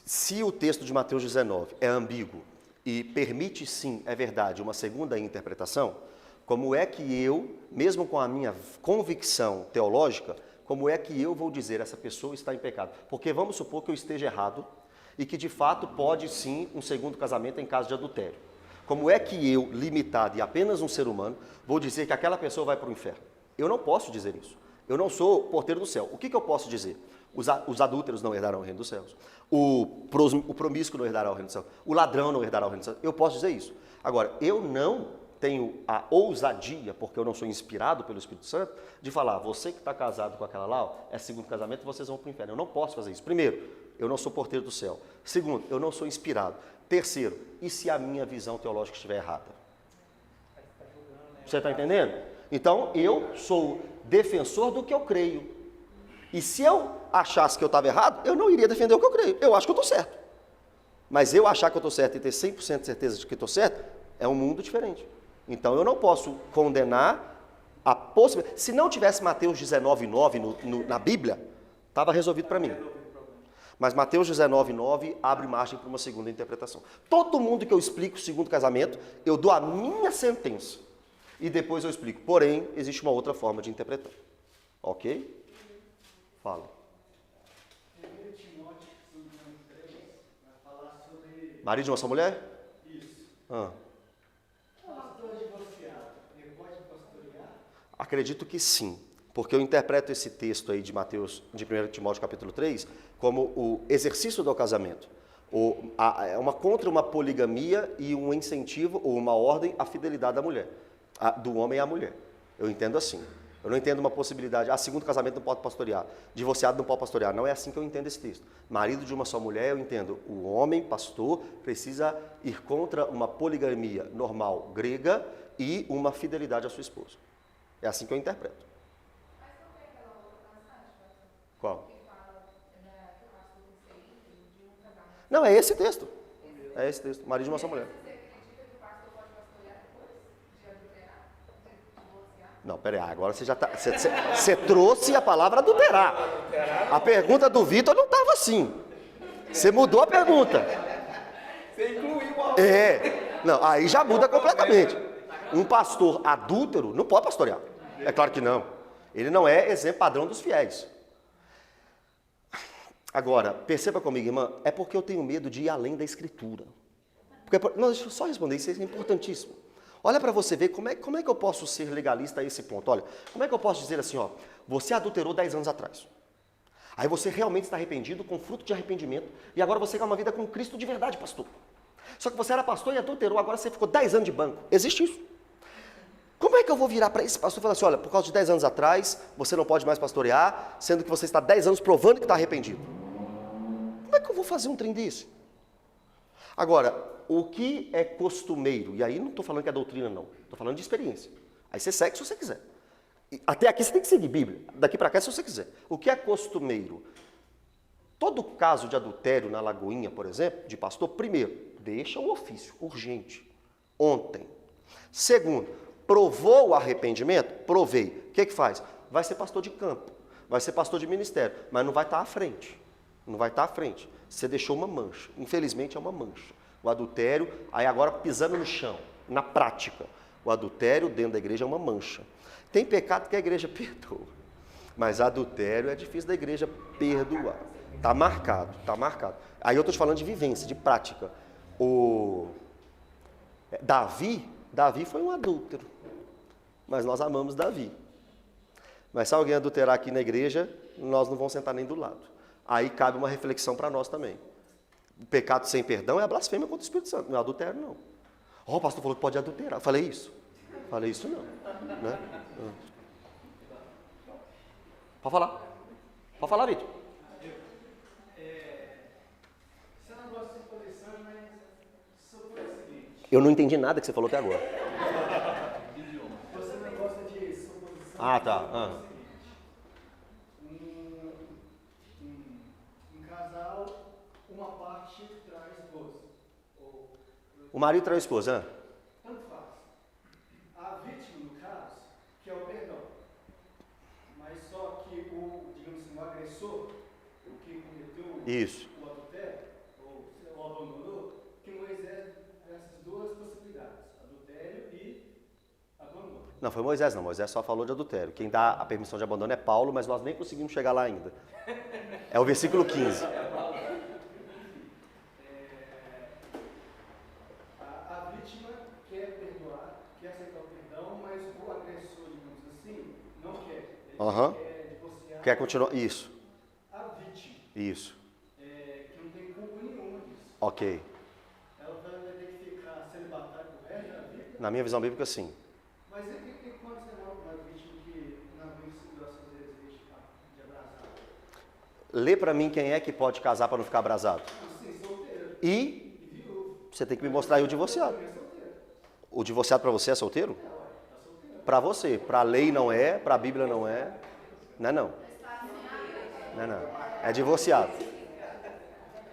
[SPEAKER 2] Se o texto de Mateus 19 é ambíguo e permite sim, é verdade, uma segunda interpretação, como é que eu, mesmo com a minha convicção teológica, como é que eu vou dizer essa pessoa está em pecado? Porque vamos supor que eu esteja errado e que de fato pode sim um segundo casamento em caso de adultério. Como é que eu, limitado e apenas um ser humano, vou dizer que aquela pessoa vai para o inferno? Eu não posso dizer isso. Eu não sou porteiro do céu. O que eu posso dizer? Os adúlteros não herdarão o reino dos céus. O promíscuo não herdará o reino dos céus. O ladrão não herdará o reino dos céus. Eu posso dizer isso. Agora, eu não tenho a ousadia, porque eu não sou inspirado pelo Espírito Santo, de falar, você que está casado com aquela lá, ó, é segundo casamento, vocês vão para o inferno. Eu não posso fazer isso. Primeiro, eu não sou porteiro do céu. Segundo, eu não sou inspirado. Terceiro, e se a minha visão teológica estiver errada? Você está entendendo? Então, eu sou defensor do que eu creio. E se eu achasse que eu estava errado, eu não iria defender o que eu creio. Eu acho que eu estou certo. Mas eu achar que eu estou certo e ter 100% de certeza de que estou certo, é um mundo diferente. Então, eu não posso condenar a possibilidade. Se não tivesse Mateus 19,9 na Bíblia, estava resolvido para mim. Mas Mateus 19,9 abre margem para uma segunda interpretação. Todo mundo que eu explico o segundo casamento, eu dou a minha sentença. E depois eu explico. Porém, existe uma outra forma de interpretar. Ok? Fala. Marido de uma só mulher?
[SPEAKER 8] Isso.
[SPEAKER 2] Ah.
[SPEAKER 8] Pastor divorciado, ele pode pastorear?
[SPEAKER 2] Acredito que sim, porque eu interpreto esse texto aí de Mateus, de 1 Timóteo capítulo 3, como o exercício do casamento. Contra uma poligamia e um incentivo ou uma ordem à fidelidade da mulher, do homem à mulher. Eu entendo assim. Eu não entendo uma possibilidade, segundo casamento não pode pastorear, divorciado não pode pastorear. Não é assim que eu entendo esse texto. Marido de uma só mulher, eu entendo, o homem, pastor, precisa ir contra uma poligamia normal grega e uma fidelidade à sua esposa. É assim que eu interpreto.
[SPEAKER 4] Mas não tem aquela outra passagem, pastor,
[SPEAKER 2] Qual?
[SPEAKER 4] que fala que o pastor tem que ser íntimo de um casamento?
[SPEAKER 2] Não, é esse texto. É esse texto, marido de uma só mulher.
[SPEAKER 4] Você acredita que o pastor pode pastorear depois de adulterar, de divorciar?
[SPEAKER 2] Não, peraí, agora você já está. Você trouxe a palavra adulterar. A pergunta do Vitor não estava assim. Você mudou a pergunta.
[SPEAKER 1] Você incluiu a
[SPEAKER 2] Não, aí já muda completamente. Um pastor adúltero não pode pastorear. É claro que não. Ele não é exemplo padrão dos fiéis. Agora, perceba comigo, irmã, é porque eu tenho medo de ir além da Escritura. Não, deixa eu só responder, isso é importantíssimo. Olha para você ver como é que eu posso ser legalista a esse ponto. Olha, como é que eu posso dizer assim, ó, você adulterou 10 anos atrás. Aí você realmente está arrependido, com fruto de arrependimento, e agora você quer uma vida com Cristo de verdade, pastor. Só que você era pastor e adulterou, agora você ficou 10 anos de banco. Existe isso. Como é que eu vou virar para esse pastor e falar assim, olha, por causa de 10 anos atrás, você não pode mais pastorear, sendo que você está 10 anos provando que está arrependido? Como é que eu vou fazer um trem desse? Agora, o que é costumeiro, e aí não estou falando que é doutrina não, estou falando de experiência. Aí você segue se você quiser. Até aqui você tem que seguir Bíblia, daqui para cá se você quiser. O que é costumeiro? Todo caso de adultério na Lagoinha, por exemplo, de pastor, primeiro, deixa o ofício, urgente, ontem. Segundo, provou o arrependimento? Provei. O que faz? Vai ser pastor de campo, vai ser pastor de ministério, mas não vai estar à frente. Não vai estar à frente. Você deixou uma mancha. Infelizmente é uma mancha. O adultério, aí agora pisando no chão, na prática. O adultério dentro da igreja é uma mancha. Tem pecado que a igreja perdoa. Mas adultério é difícil da igreja perdoar. Está marcado, está marcado. Aí eu estou te falando de vivência, de prática. Davi foi um adúltero. Mas nós amamos Davi. Mas se alguém adulterar aqui na igreja, nós não vamos sentar nem do lado. Aí cabe uma reflexão para nós também. O pecado sem perdão é a blasfêmia contra o Espírito Santo, não é adultério não. O pastor falou que pode adulterar. Falei isso? Falei isso não. Né? Pode falar. Pode falar, Vitor.
[SPEAKER 8] Você não gosta de coleção, mas sobre o seguinte.
[SPEAKER 2] Eu não entendi nada que você falou até agora.
[SPEAKER 8] Você não gosta de suposição.
[SPEAKER 2] Ah, tá.
[SPEAKER 8] Um casal, uma parte trai a esposa.
[SPEAKER 2] O marido trai a esposa, né?
[SPEAKER 8] Tanto faz. A vítima, no caso, que é o perdão.
[SPEAKER 2] Isso.
[SPEAKER 8] o adultério, ou abandonou, que Moisés essas duas possibilidades, adultério e abandono.
[SPEAKER 2] Não, foi Moisés não. Moisés só falou de adultério. Quem dá a permissão de abandono é Paulo, mas nós nem conseguimos chegar lá ainda. É o versículo 15.
[SPEAKER 8] A vítima quer perdoar, quer aceitar o perdão, mas o agressor, digamos assim, não quer. Ele
[SPEAKER 2] Aham.
[SPEAKER 8] quer divorciar.
[SPEAKER 2] Quer continuar? Isso.
[SPEAKER 8] A vítima,
[SPEAKER 2] Isso.
[SPEAKER 8] que não tem culpa nenhuma disso.
[SPEAKER 2] Ok.
[SPEAKER 8] Ela vai ter que ficar celibatária pro resto da vida.
[SPEAKER 2] Na minha visão bíblica, sim.
[SPEAKER 8] Mas e quando você não é uma vítima que não aguenta segurar seus desejos de abraçar?
[SPEAKER 2] Lê pra mim quem é que pode casar para não ficar abrasado.
[SPEAKER 8] Sim, solteiro
[SPEAKER 2] E
[SPEAKER 8] e viúvo.
[SPEAKER 2] você tem que me mostrar aí o divorciado.
[SPEAKER 8] É solteiro.
[SPEAKER 2] O divorciado para você é solteiro? Para você. Para a lei não é, para a Bíblia não é. Não é não. Não é não. É divorciado.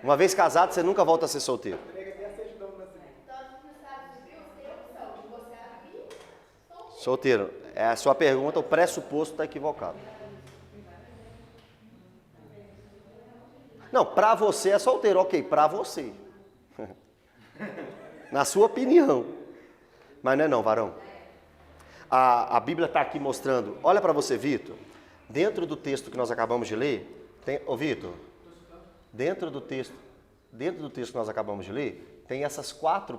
[SPEAKER 2] Uma vez casado, você nunca volta a ser solteiro.
[SPEAKER 4] Tanto nos Estados Unidos tem a opção de você abrir ou
[SPEAKER 2] Solteiro. É a sua pergunta, o pressuposto está equivocado. Não, para você é solteiro, ok, para você. Na sua opinião. Mas não é não, varão. A Bíblia está aqui mostrando, olha para você, Vitor, dentro do texto que nós acabamos de ler, ô Vitor, dentro do texto que nós acabamos de ler, tem essas 4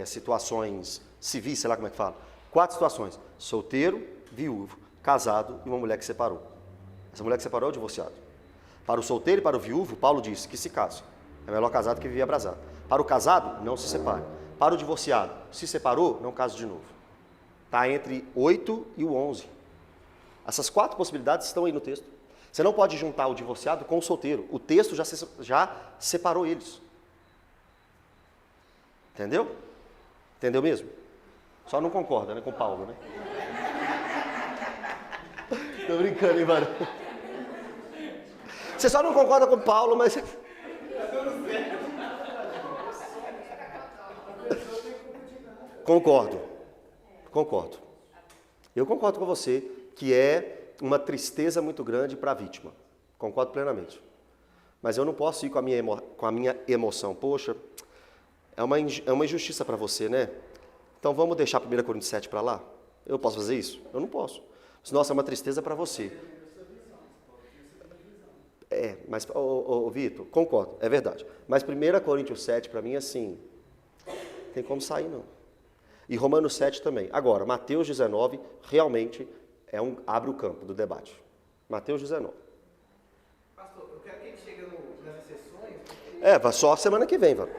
[SPEAKER 2] situações civis, sei lá como é que fala, 4 situações, solteiro, viúvo, casado e uma mulher que separou. Essa mulher que separou é o divorciado. Para o solteiro e para o viúvo, Paulo disse que se casa. É melhor casado que viver abrasado. Para o casado, não se separe. Para o divorciado, se separou, não case de novo. Está entre 8 e o 11. Essas 4 possibilidades estão aí no texto. Você não pode juntar o divorciado com o solteiro. O texto já separou eles. Entendeu? Entendeu mesmo? Só não concorda, né, com Paulo, né? Tô brincando, hein, varão? Você só não concorda com Paulo, mas... Concordo. Eu concordo com você que é uma tristeza muito grande para a vítima. Concordo plenamente. Mas eu não posso ir com a minha emoção. Poxa, é uma injustiça para você, né? Então vamos deixar 1 Coríntios 7 para lá? Eu posso fazer isso? Eu não posso. Nossa, é uma tristeza para você. Mas, Vitor, concordo, é verdade. Mas 1 Coríntios 7 para mim, assim, tem como sair não. E Romanos 7 também. Agora, Mateus 19 realmente abre o campo do debate. Mateus 19.
[SPEAKER 1] Pastor, eu quero que a gente chegue nessas sessões.
[SPEAKER 2] Vai só semana que vem, velho.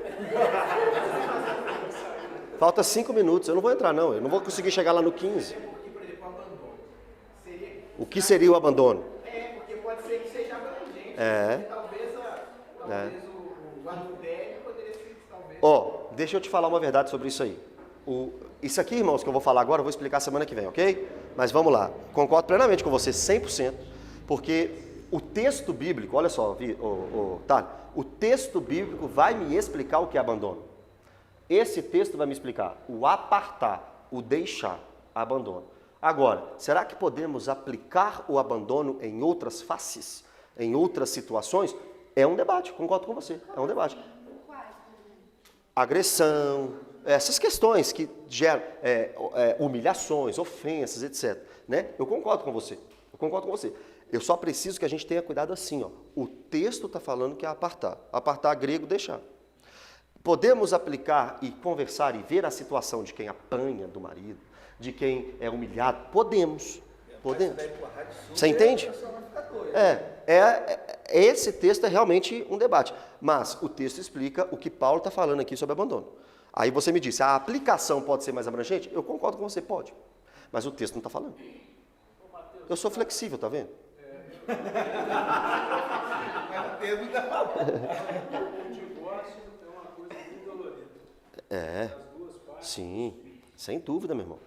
[SPEAKER 2] Falta 5 minutos, eu não vou entrar não, eu não vou conseguir chegar lá no 15.
[SPEAKER 1] Porque, por exemplo, o abandono.
[SPEAKER 2] O que seria o abandono?
[SPEAKER 1] Porque pode ser que seja abrangente. Talvez o adultério poderia ser, talvez.
[SPEAKER 2] Deixa eu te falar uma verdade sobre isso aí. Isso aqui, irmãos, que eu vou falar agora, eu vou explicar semana que vem, ok? Mas vamos lá. Concordo plenamente com você, 100%, porque o texto bíblico, olha só, Thales, o texto bíblico vai me explicar o que é abandono. Esse texto vai me explicar o apartar, o deixar, abandono. Agora, será que podemos aplicar o abandono em outras faces, em outras situações? É um debate, concordo com você, é um debate. Agressão, essas questões que geram humilhações, ofensas, etc. Né? Eu concordo com você. Eu só preciso que a gente tenha cuidado assim. O texto está falando que é apartar. Apartar grego, deixar. Podemos aplicar e conversar e ver a situação de quem apanha do marido, de quem é humilhado? Podemos. Você entende? Esse texto é realmente um debate. Mas o texto explica o que Paulo está falando aqui sobre abandono. Aí você me disse, a aplicação pode ser mais abrangente? Eu concordo com você, pode. Mas o texto não está falando. Eu sou flexível, tá vendo?
[SPEAKER 7] O divórcio é uma coisa muito dolorida. Das duas partes.
[SPEAKER 2] Sim, sem dúvida, meu irmão.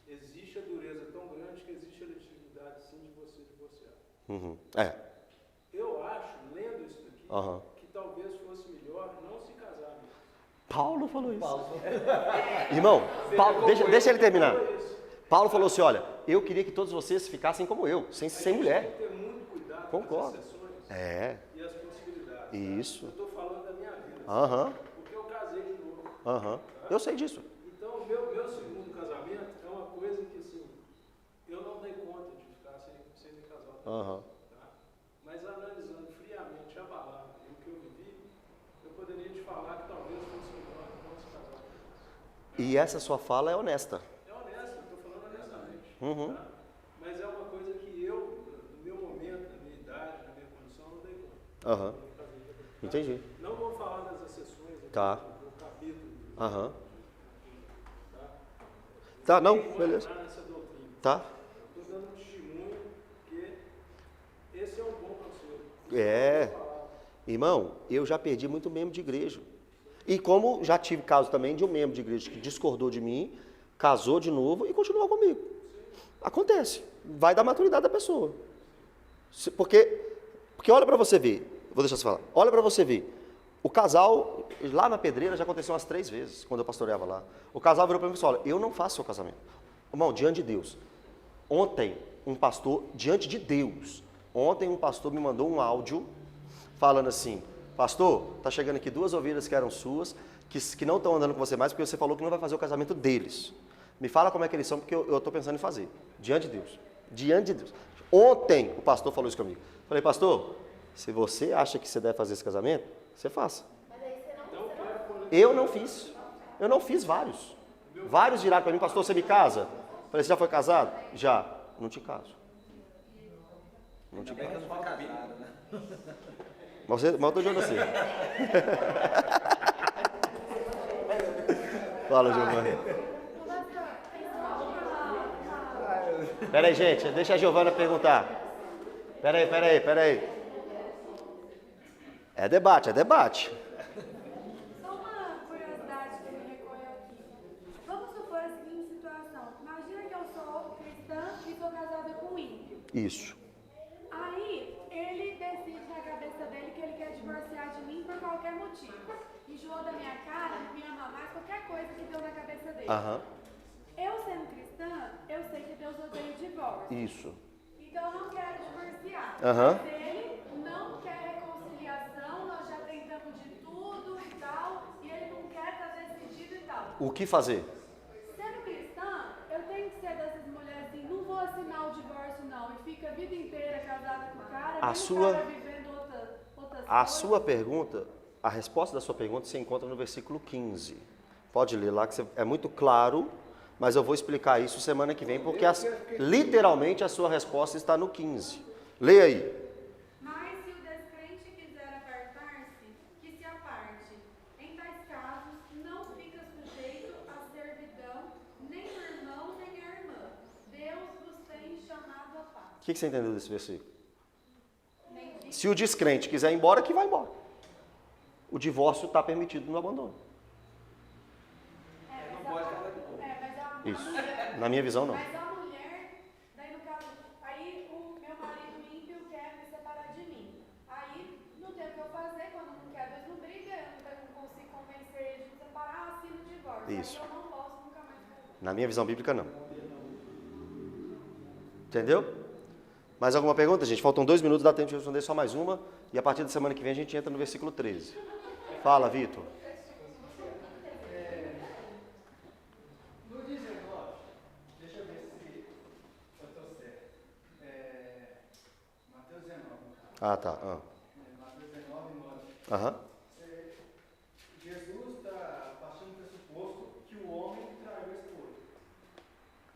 [SPEAKER 7] Existe a dureza tão grande que existe a legitimidade, sim, de você divorciar. Eu acho, lendo isso daqui, que talvez fosse melhor não se casar.
[SPEAKER 2] Paulo falou isso. Irmão, Paulo, deixa ele terminar. Paulo falou assim, olha, eu queria que todos vocês ficassem como eu, sem mulher.
[SPEAKER 7] Tem que ter muito cuidado
[SPEAKER 2] Concordo.
[SPEAKER 7] com as exceções
[SPEAKER 2] É.
[SPEAKER 7] e as possibilidades.
[SPEAKER 2] Isso.
[SPEAKER 7] Eu estou falando da minha vida.
[SPEAKER 2] Aham.
[SPEAKER 7] Porque eu casei de novo.
[SPEAKER 2] Aham. Eu sei disso.
[SPEAKER 7] Então, meu segundo casamento é uma coisa que, assim, eu não dei conta de ficar sem me casar.
[SPEAKER 2] Aham.
[SPEAKER 7] Tá? Mas analisando friamente a palavra e o que eu vivi, eu poderia te falar que talvez fosse melhor não se casar.
[SPEAKER 2] E essa sua fala é honesta.
[SPEAKER 7] É honesto, eu estou falando honestamente.
[SPEAKER 2] Uhum.
[SPEAKER 7] Tá? Mas é uma coisa que eu, no meu momento, na minha idade, na minha condição, não dei conta.
[SPEAKER 2] Aham.
[SPEAKER 7] Eu casei de novo, tá?
[SPEAKER 2] Entendi.
[SPEAKER 7] Não vou falar das exceções aqui,
[SPEAKER 2] Tá.
[SPEAKER 7] do capítulo.
[SPEAKER 2] Aham.
[SPEAKER 7] Tá?
[SPEAKER 2] Tá, não,
[SPEAKER 7] Vou
[SPEAKER 2] beleza.
[SPEAKER 7] entrar nessa doutrina.
[SPEAKER 2] Tá?
[SPEAKER 7] Estou dando testemunho que esse é um bom conselho.
[SPEAKER 2] É. Irmão, eu já perdi muito membro de igreja. E como já tive caso também de um membro de igreja que discordou de mim, casou de novo e continuou comigo. Acontece. Vai da maturidade da pessoa. Porque olha para você ver, vou deixar você falar, olha para você ver, o casal, lá na Pedreira já aconteceu umas 3 vezes, quando eu pastoreava lá. O casal virou para mim e falou, olha, eu não faço seu casamento. Irmão, diante de Deus. Ontem, um pastor, diante de Deus, ontem um pastor me mandou um áudio falando assim, pastor, tá chegando aqui 2 ovelhas que eram suas, que não estão andando com você mais, porque você falou que não vai fazer o casamento deles. Me fala como é que eles são, porque eu estou pensando em fazer. Diante de Deus. Diante de Deus. Ontem o pastor falou isso comigo. Falei, pastor, se você acha que você deve fazer esse casamento, você faça. Eu não fiz. Eu não fiz vários. Vários viraram para mim, pastor, você me casa? Falei, você já foi casado? Já. Não te caso. Não te caso. Mas eu estou de olho assim. Fala, Giovana. Pera aí, gente, deixa a Giovana perguntar. Pera aí. É debate.
[SPEAKER 4] Só uma curiosidade que me recorreu aqui. Vamos supor a seguinte situação. Imagina que eu sou cristã e sou casada com um ímpio.
[SPEAKER 2] Isso.
[SPEAKER 4] Aí, ele decide na cabeça dele que ele quer divorciar de mim por qualquer motivo. Enjoou da minha cara, não me ama mais, qualquer coisa que deu na cabeça dele.
[SPEAKER 2] Aham.
[SPEAKER 4] Eu sendo cristã, eu sei que Deus odeia o divórcio.
[SPEAKER 2] Isso.
[SPEAKER 4] Então eu não quero divorciar.
[SPEAKER 2] Aham.
[SPEAKER 4] Mas ele não quer reconciliação, nós já tentamos de tudo e tal, e ele não quer estar decidido e tal.
[SPEAKER 2] O que fazer?
[SPEAKER 4] Sendo cristã, eu tenho que ser dessas mulheres assim, não vou assinar o divórcio não, e fica a vida inteira casada com o cara,
[SPEAKER 2] A
[SPEAKER 4] mesmo
[SPEAKER 2] sua-
[SPEAKER 4] o cara vivendo outras
[SPEAKER 2] A
[SPEAKER 4] coisas.
[SPEAKER 2] sua pergunta, a resposta da sua pergunta se encontra no versículo 15. Pode ler lá, que é muito claro, mas eu vou explicar isso semana que vem, porque literalmente a sua resposta está no 15. Leia aí.
[SPEAKER 4] Mas se o descrente quiser apartar-se, que se aparte. Em tais casos, não fica sujeito à servidão nem o irmão nem a irmã. Deus vos tem chamado à paz.
[SPEAKER 2] O que você entendeu desse versículo?
[SPEAKER 4] Nem diz-
[SPEAKER 2] Se o descrente quiser ir embora, que vai embora. O divórcio está permitido no abandono.
[SPEAKER 4] mas a
[SPEAKER 2] Isso.
[SPEAKER 4] mulher-
[SPEAKER 2] Na minha visão, não.
[SPEAKER 4] Mas a mulher, daí no caso, aí o meu marido ímpio quer me separar de mim. Aí não tem o que eu fazer, quando não quer, Deus não briga, eu não consigo convencer ele de me separar, assino o divórcio.
[SPEAKER 2] Isso.
[SPEAKER 4] Aí eu não posso nunca mais casar.
[SPEAKER 2] Na minha visão bíblica, não. Entendeu? Mais alguma pergunta, gente? Faltam 2 minutos, dá tempo de responder só mais uma. E a partir da semana que vem a gente entra no versículo 13. Fala, Vitor.
[SPEAKER 8] No 19, deixa eu ver se eu estou certo. Mateus 19, no caso.
[SPEAKER 2] Ah, tá.
[SPEAKER 8] Mateus 19, 9.
[SPEAKER 2] Aham.
[SPEAKER 8] Jesus está partindo do pressuposto que o homem traiu a esposa.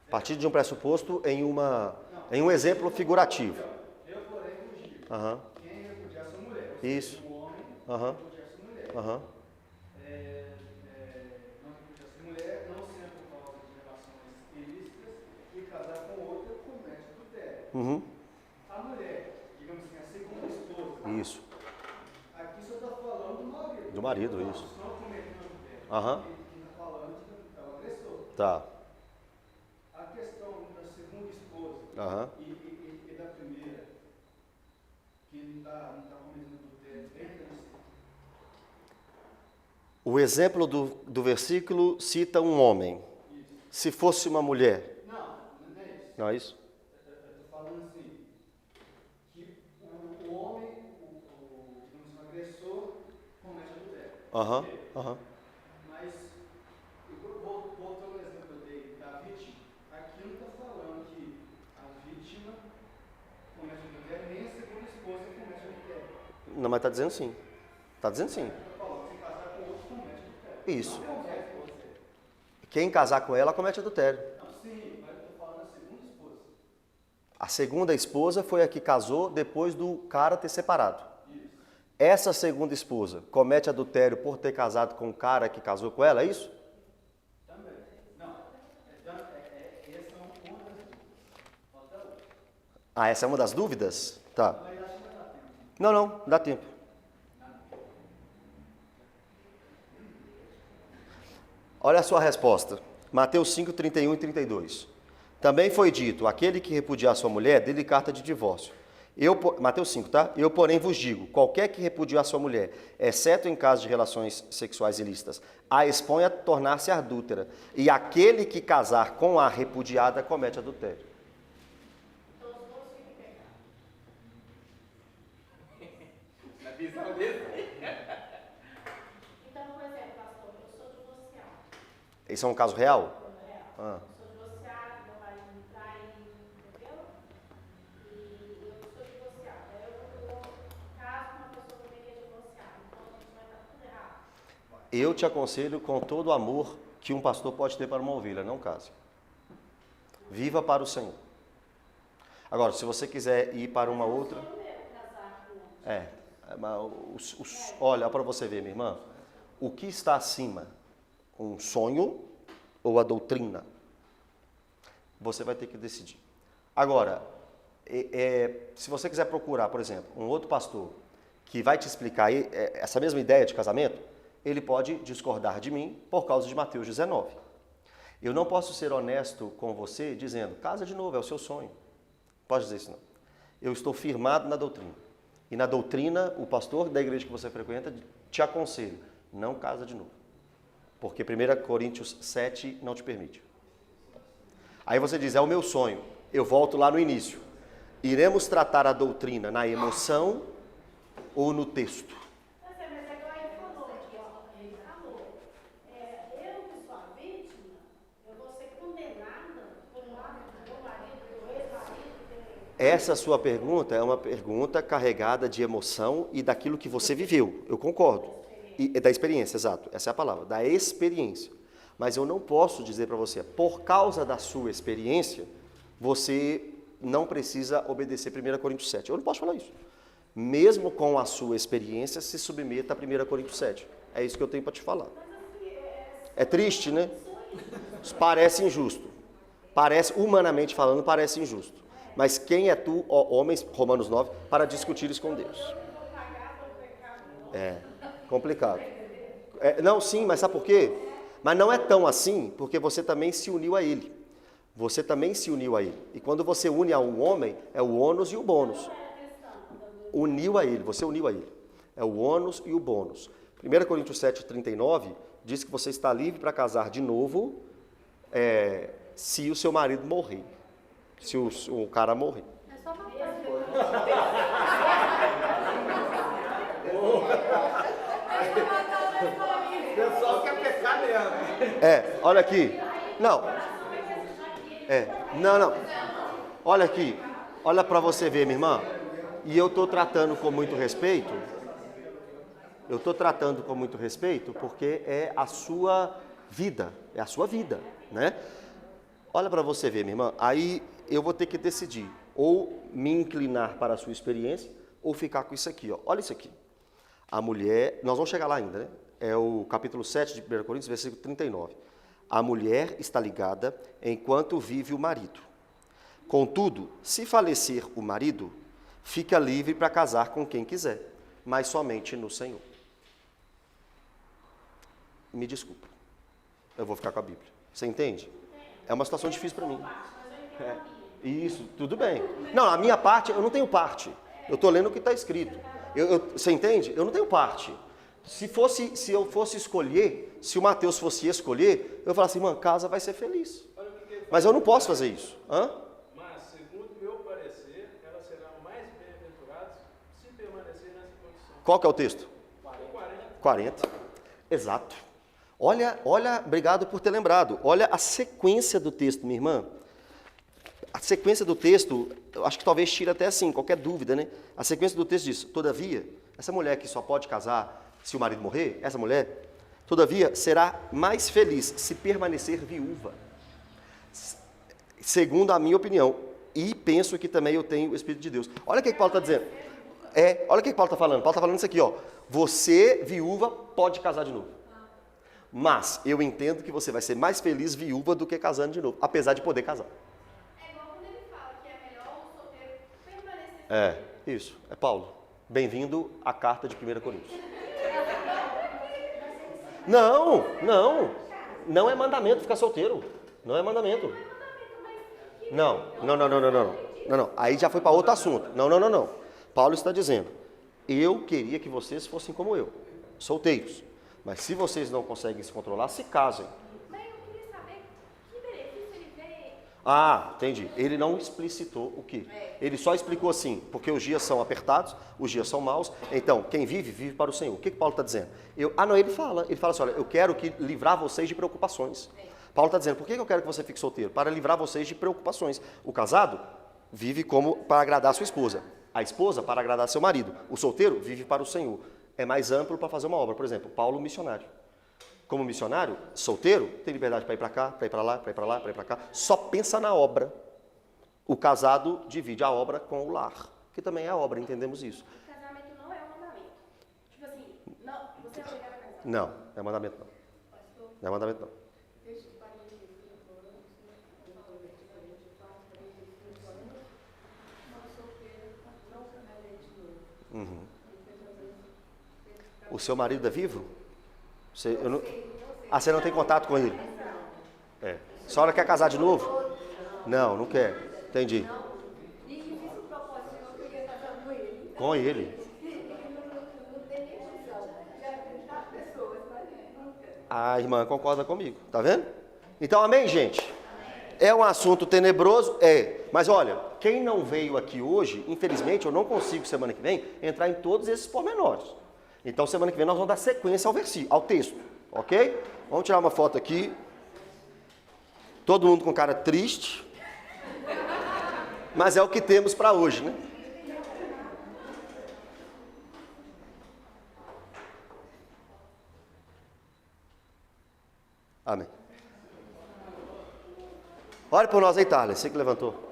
[SPEAKER 2] A partir de um pressuposto em um exemplo figurativo.
[SPEAKER 8] Eu, porém, vos digo,
[SPEAKER 2] Aham.
[SPEAKER 8] quem repudiar sua mulher,
[SPEAKER 2] Isso.
[SPEAKER 8] o homem
[SPEAKER 2] Aham.
[SPEAKER 8] repudiar sua mulher.
[SPEAKER 2] Aham.
[SPEAKER 8] Não repudiar sua mulher, não sendo por causa de relações ilícitas, e casar com outra comete adultério.
[SPEAKER 2] Uhum.
[SPEAKER 8] A mulher, digamos assim, a segunda esposa,
[SPEAKER 2] Isso.
[SPEAKER 8] aqui só está falando do marido.
[SPEAKER 2] Do marido, isso.
[SPEAKER 8] Não cometendo adultério.
[SPEAKER 2] Aham.
[SPEAKER 8] Ele está falando é o agressor.
[SPEAKER 2] Tá.
[SPEAKER 8] A questão da segunda esposa
[SPEAKER 2] Aham.
[SPEAKER 8] e da primeira, que não está cometendo adultério, entra nesse.
[SPEAKER 2] O exemplo do versículo cita um homem. Se fosse uma mulher.
[SPEAKER 8] Não é isso.
[SPEAKER 2] Não é isso?
[SPEAKER 8] Eu estou falando assim, que o homem, digamos, o agressor,
[SPEAKER 2] Aham, aham.
[SPEAKER 8] Mas, voltando ao exemplo que eu dei da vítima, aqui não está falando que a vítima comete adultério, nem a segunda esposa comete adultério.
[SPEAKER 2] Não, mas está dizendo sim. Está dizendo sim.
[SPEAKER 8] Se casar com outro, comete adultério.
[SPEAKER 2] Isso.
[SPEAKER 8] Não comete você.
[SPEAKER 2] Quem casar com ela comete adultério.
[SPEAKER 8] Não, sim, mas eu estou falando da segunda esposa.
[SPEAKER 2] A segunda esposa foi a que casou depois do cara ter separado. Essa segunda esposa comete adultério por ter casado com o cara que casou com ela, é isso?
[SPEAKER 8] Também. Não, essa é uma das dúvidas. Falta outra.
[SPEAKER 2] Ah, essa é uma das dúvidas? Tá. Não, dá tempo. Olha a sua resposta. Mateus 5, 31 e 32. Também foi dito, aquele que repudiar sua mulher, dê-lhe carta de divórcio. Mateus 5, tá? Eu, porém, vos digo, qualquer que repudiar sua mulher, exceto em caso de relações sexuais ilícitas, a expõe a tornar-se adúltera. E aquele que casar com a repudiada comete adultério.
[SPEAKER 1] Na visão dele.
[SPEAKER 4] Então, por exemplo, pastor, eu sou divorciada.
[SPEAKER 2] Esse é um caso real? Ah.
[SPEAKER 4] Eu sou divorciada, meu marido me traiu, entendeu? E eu sou divorciada. Eu caso com uma pessoa também que é divorciada. Então, a gente vai estar tudo errado.
[SPEAKER 2] Eu te aconselho com todo o amor que um pastor pode ter para uma ovelha, não case. Viva para o Senhor. Agora, se você quiser ir para uma outra... olha, para você ver, minha irmã, o que está acima? Um sonho ou a doutrina? Você vai ter que decidir. Agora, se você quiser procurar, por exemplo, um outro pastor que vai te explicar essa mesma ideia de casamento, ele pode discordar de mim por causa de Mateus 19. Eu não posso ser honesto com você dizendo, casa de novo, é o seu sonho. Pode dizer isso não. Eu estou firmado na doutrina. E na doutrina, o pastor da igreja que você frequenta te aconselha, não casa de novo. Porque 1 Coríntios 7 não te permite. Aí você diz, é o meu sonho. Eu volto lá no início. Iremos tratar a doutrina na emoção ou no texto?
[SPEAKER 4] Mas é igual ele falou aqui, ó. Ele falou, eu que sou a vítima, eu vou ser condenada por um lado do meu marido, do ex-marido.
[SPEAKER 2] Essa sua pergunta é uma pergunta carregada de emoção e daquilo que você viveu. Eu concordo. E da experiência, exato. Essa é a palavra, da experiência. Mas eu não posso dizer para você, por causa da sua experiência, você não precisa obedecer 1 Coríntios 7. Eu não posso falar isso. Mesmo com a sua experiência, se submeta a 1 Coríntios 7. É isso que eu tenho para te falar. É triste, né? Parece injusto. Humanamente falando, parece injusto. Mas quem é tu, ó homens, Romanos 9, para discutir isso com Deus? É complicado. Não, sim, mas sabe por quê? Mas não é tão assim, porque você também se uniu a ele. Você também se uniu a ele. E quando você une a um homem, é o ônus e o bônus. Uniu a ele, você uniu a ele. É o ônus e o bônus. 1 Coríntios 7, 39, diz que você está livre para casar de novo se o seu marido morrer. Se o cara morrer.
[SPEAKER 4] É só uma
[SPEAKER 1] O pessoal quer pecar mesmo.
[SPEAKER 2] Olha aqui. Não. Não. Olha aqui. Olha para você ver, minha irmã. E eu estou tratando com muito respeito. Porque é a sua vida. É a sua vida, né? Olha para você ver, minha irmã. Aí eu vou ter que decidir. Ou me inclinar para a sua experiência, ou ficar com isso aqui, ó. Olha isso aqui. A mulher... Nós vamos chegar lá ainda, né? É o capítulo 7 de 1 Coríntios, versículo 39. A mulher está ligada enquanto vive o marido. Contudo, se falecer o marido, fica livre para casar com quem quiser, mas somente no Senhor. Me desculpa, eu vou ficar com a Bíblia. Você entende? É uma situação difícil para mim. Isso, tudo bem. Não, a minha parte, eu não tenho parte. Eu estou lendo o que está escrito. Você entende? Eu não tenho parte. Se eu fosse escolher, se o Mateus fosse escolher, eu falasse assim, irmã, casa vai ser feliz. Mas eu não posso fazer isso.
[SPEAKER 7] Mas, segundo meu parecer, elas serão mais bem-aventuradas se permanecer nessa condição.
[SPEAKER 2] Qual que é o texto?
[SPEAKER 7] 40.
[SPEAKER 2] 40. Exato. Olha, obrigado por ter lembrado. Olha a sequência do texto, minha irmã. A sequência do texto, eu acho que talvez tire até assim, qualquer dúvida, né? A sequência do texto diz, todavia, essa mulher que só pode casar se o marido morrer, essa mulher, todavia, será mais feliz se permanecer viúva. Segundo a minha opinião. E penso que também eu tenho o Espírito de Deus. Olha o que Paulo está dizendo. Olha o que Paulo está falando. Paulo está falando isso aqui, ó. Você, viúva, pode casar de novo. Mas eu entendo que você vai ser mais feliz viúva do que casando de novo, apesar de poder casar.
[SPEAKER 4] É igual quando ele fala que é melhor o solteiro permanecer.
[SPEAKER 2] Isso. É Paulo. Bem-vindo à carta de 1 Coríntios. Não. Não é mandamento ficar solteiro. Não é mandamento. Não. Aí já foi para outro assunto. Não. Paulo está dizendo, eu queria que vocês fossem como eu, solteiros. Mas se vocês não conseguem se controlar, se casem.
[SPEAKER 4] Mas eu queria saber que benefício ele vê.
[SPEAKER 2] Entendi. Ele não explicitou o que. Ele só explicou assim, porque os dias são apertados, os dias são maus. Então, quem vive, vive para o Senhor. O que Paulo está dizendo? Ele fala assim, olha, eu quero livrar vocês de preocupações. Paulo está dizendo, por que eu quero que você fique solteiro? Para livrar vocês de preocupações. O casado vive para agradar a sua esposa. A esposa para agradar seu marido. O solteiro vive para o Senhor. É mais amplo para fazer uma obra. Por exemplo, Paulo, missionário. Como missionário, solteiro, tem liberdade para ir para cá, para ir para lá, para ir para lá, para ir para cá. Só pensa na obra. O casado divide a obra com o lar, que também é a obra, entendemos isso.
[SPEAKER 4] O casamento não é um mandamento. Tipo assim, não, você é obrigado a casar.
[SPEAKER 2] Não, não é mandamento não. Não é mandamento não. O seu marido é vivo? Você não tem contato com ele? A senhora quer casar de novo? Não quer. Entendi. Com ele? A irmã concorda comigo, tá vendo? Então, amém, gente? É um assunto tenebroso? Mas olha, quem não veio aqui hoje, infelizmente, eu não consigo, semana que vem, entrar em todos esses pormenores. Então, semana que vem, nós vamos dar sequência ao versículo, ao texto, ok? Vamos tirar uma foto aqui. Todo mundo com cara triste. Mas é o que temos para hoje, né? Amém. Olhe por nós aí, Tarles, você que levantou.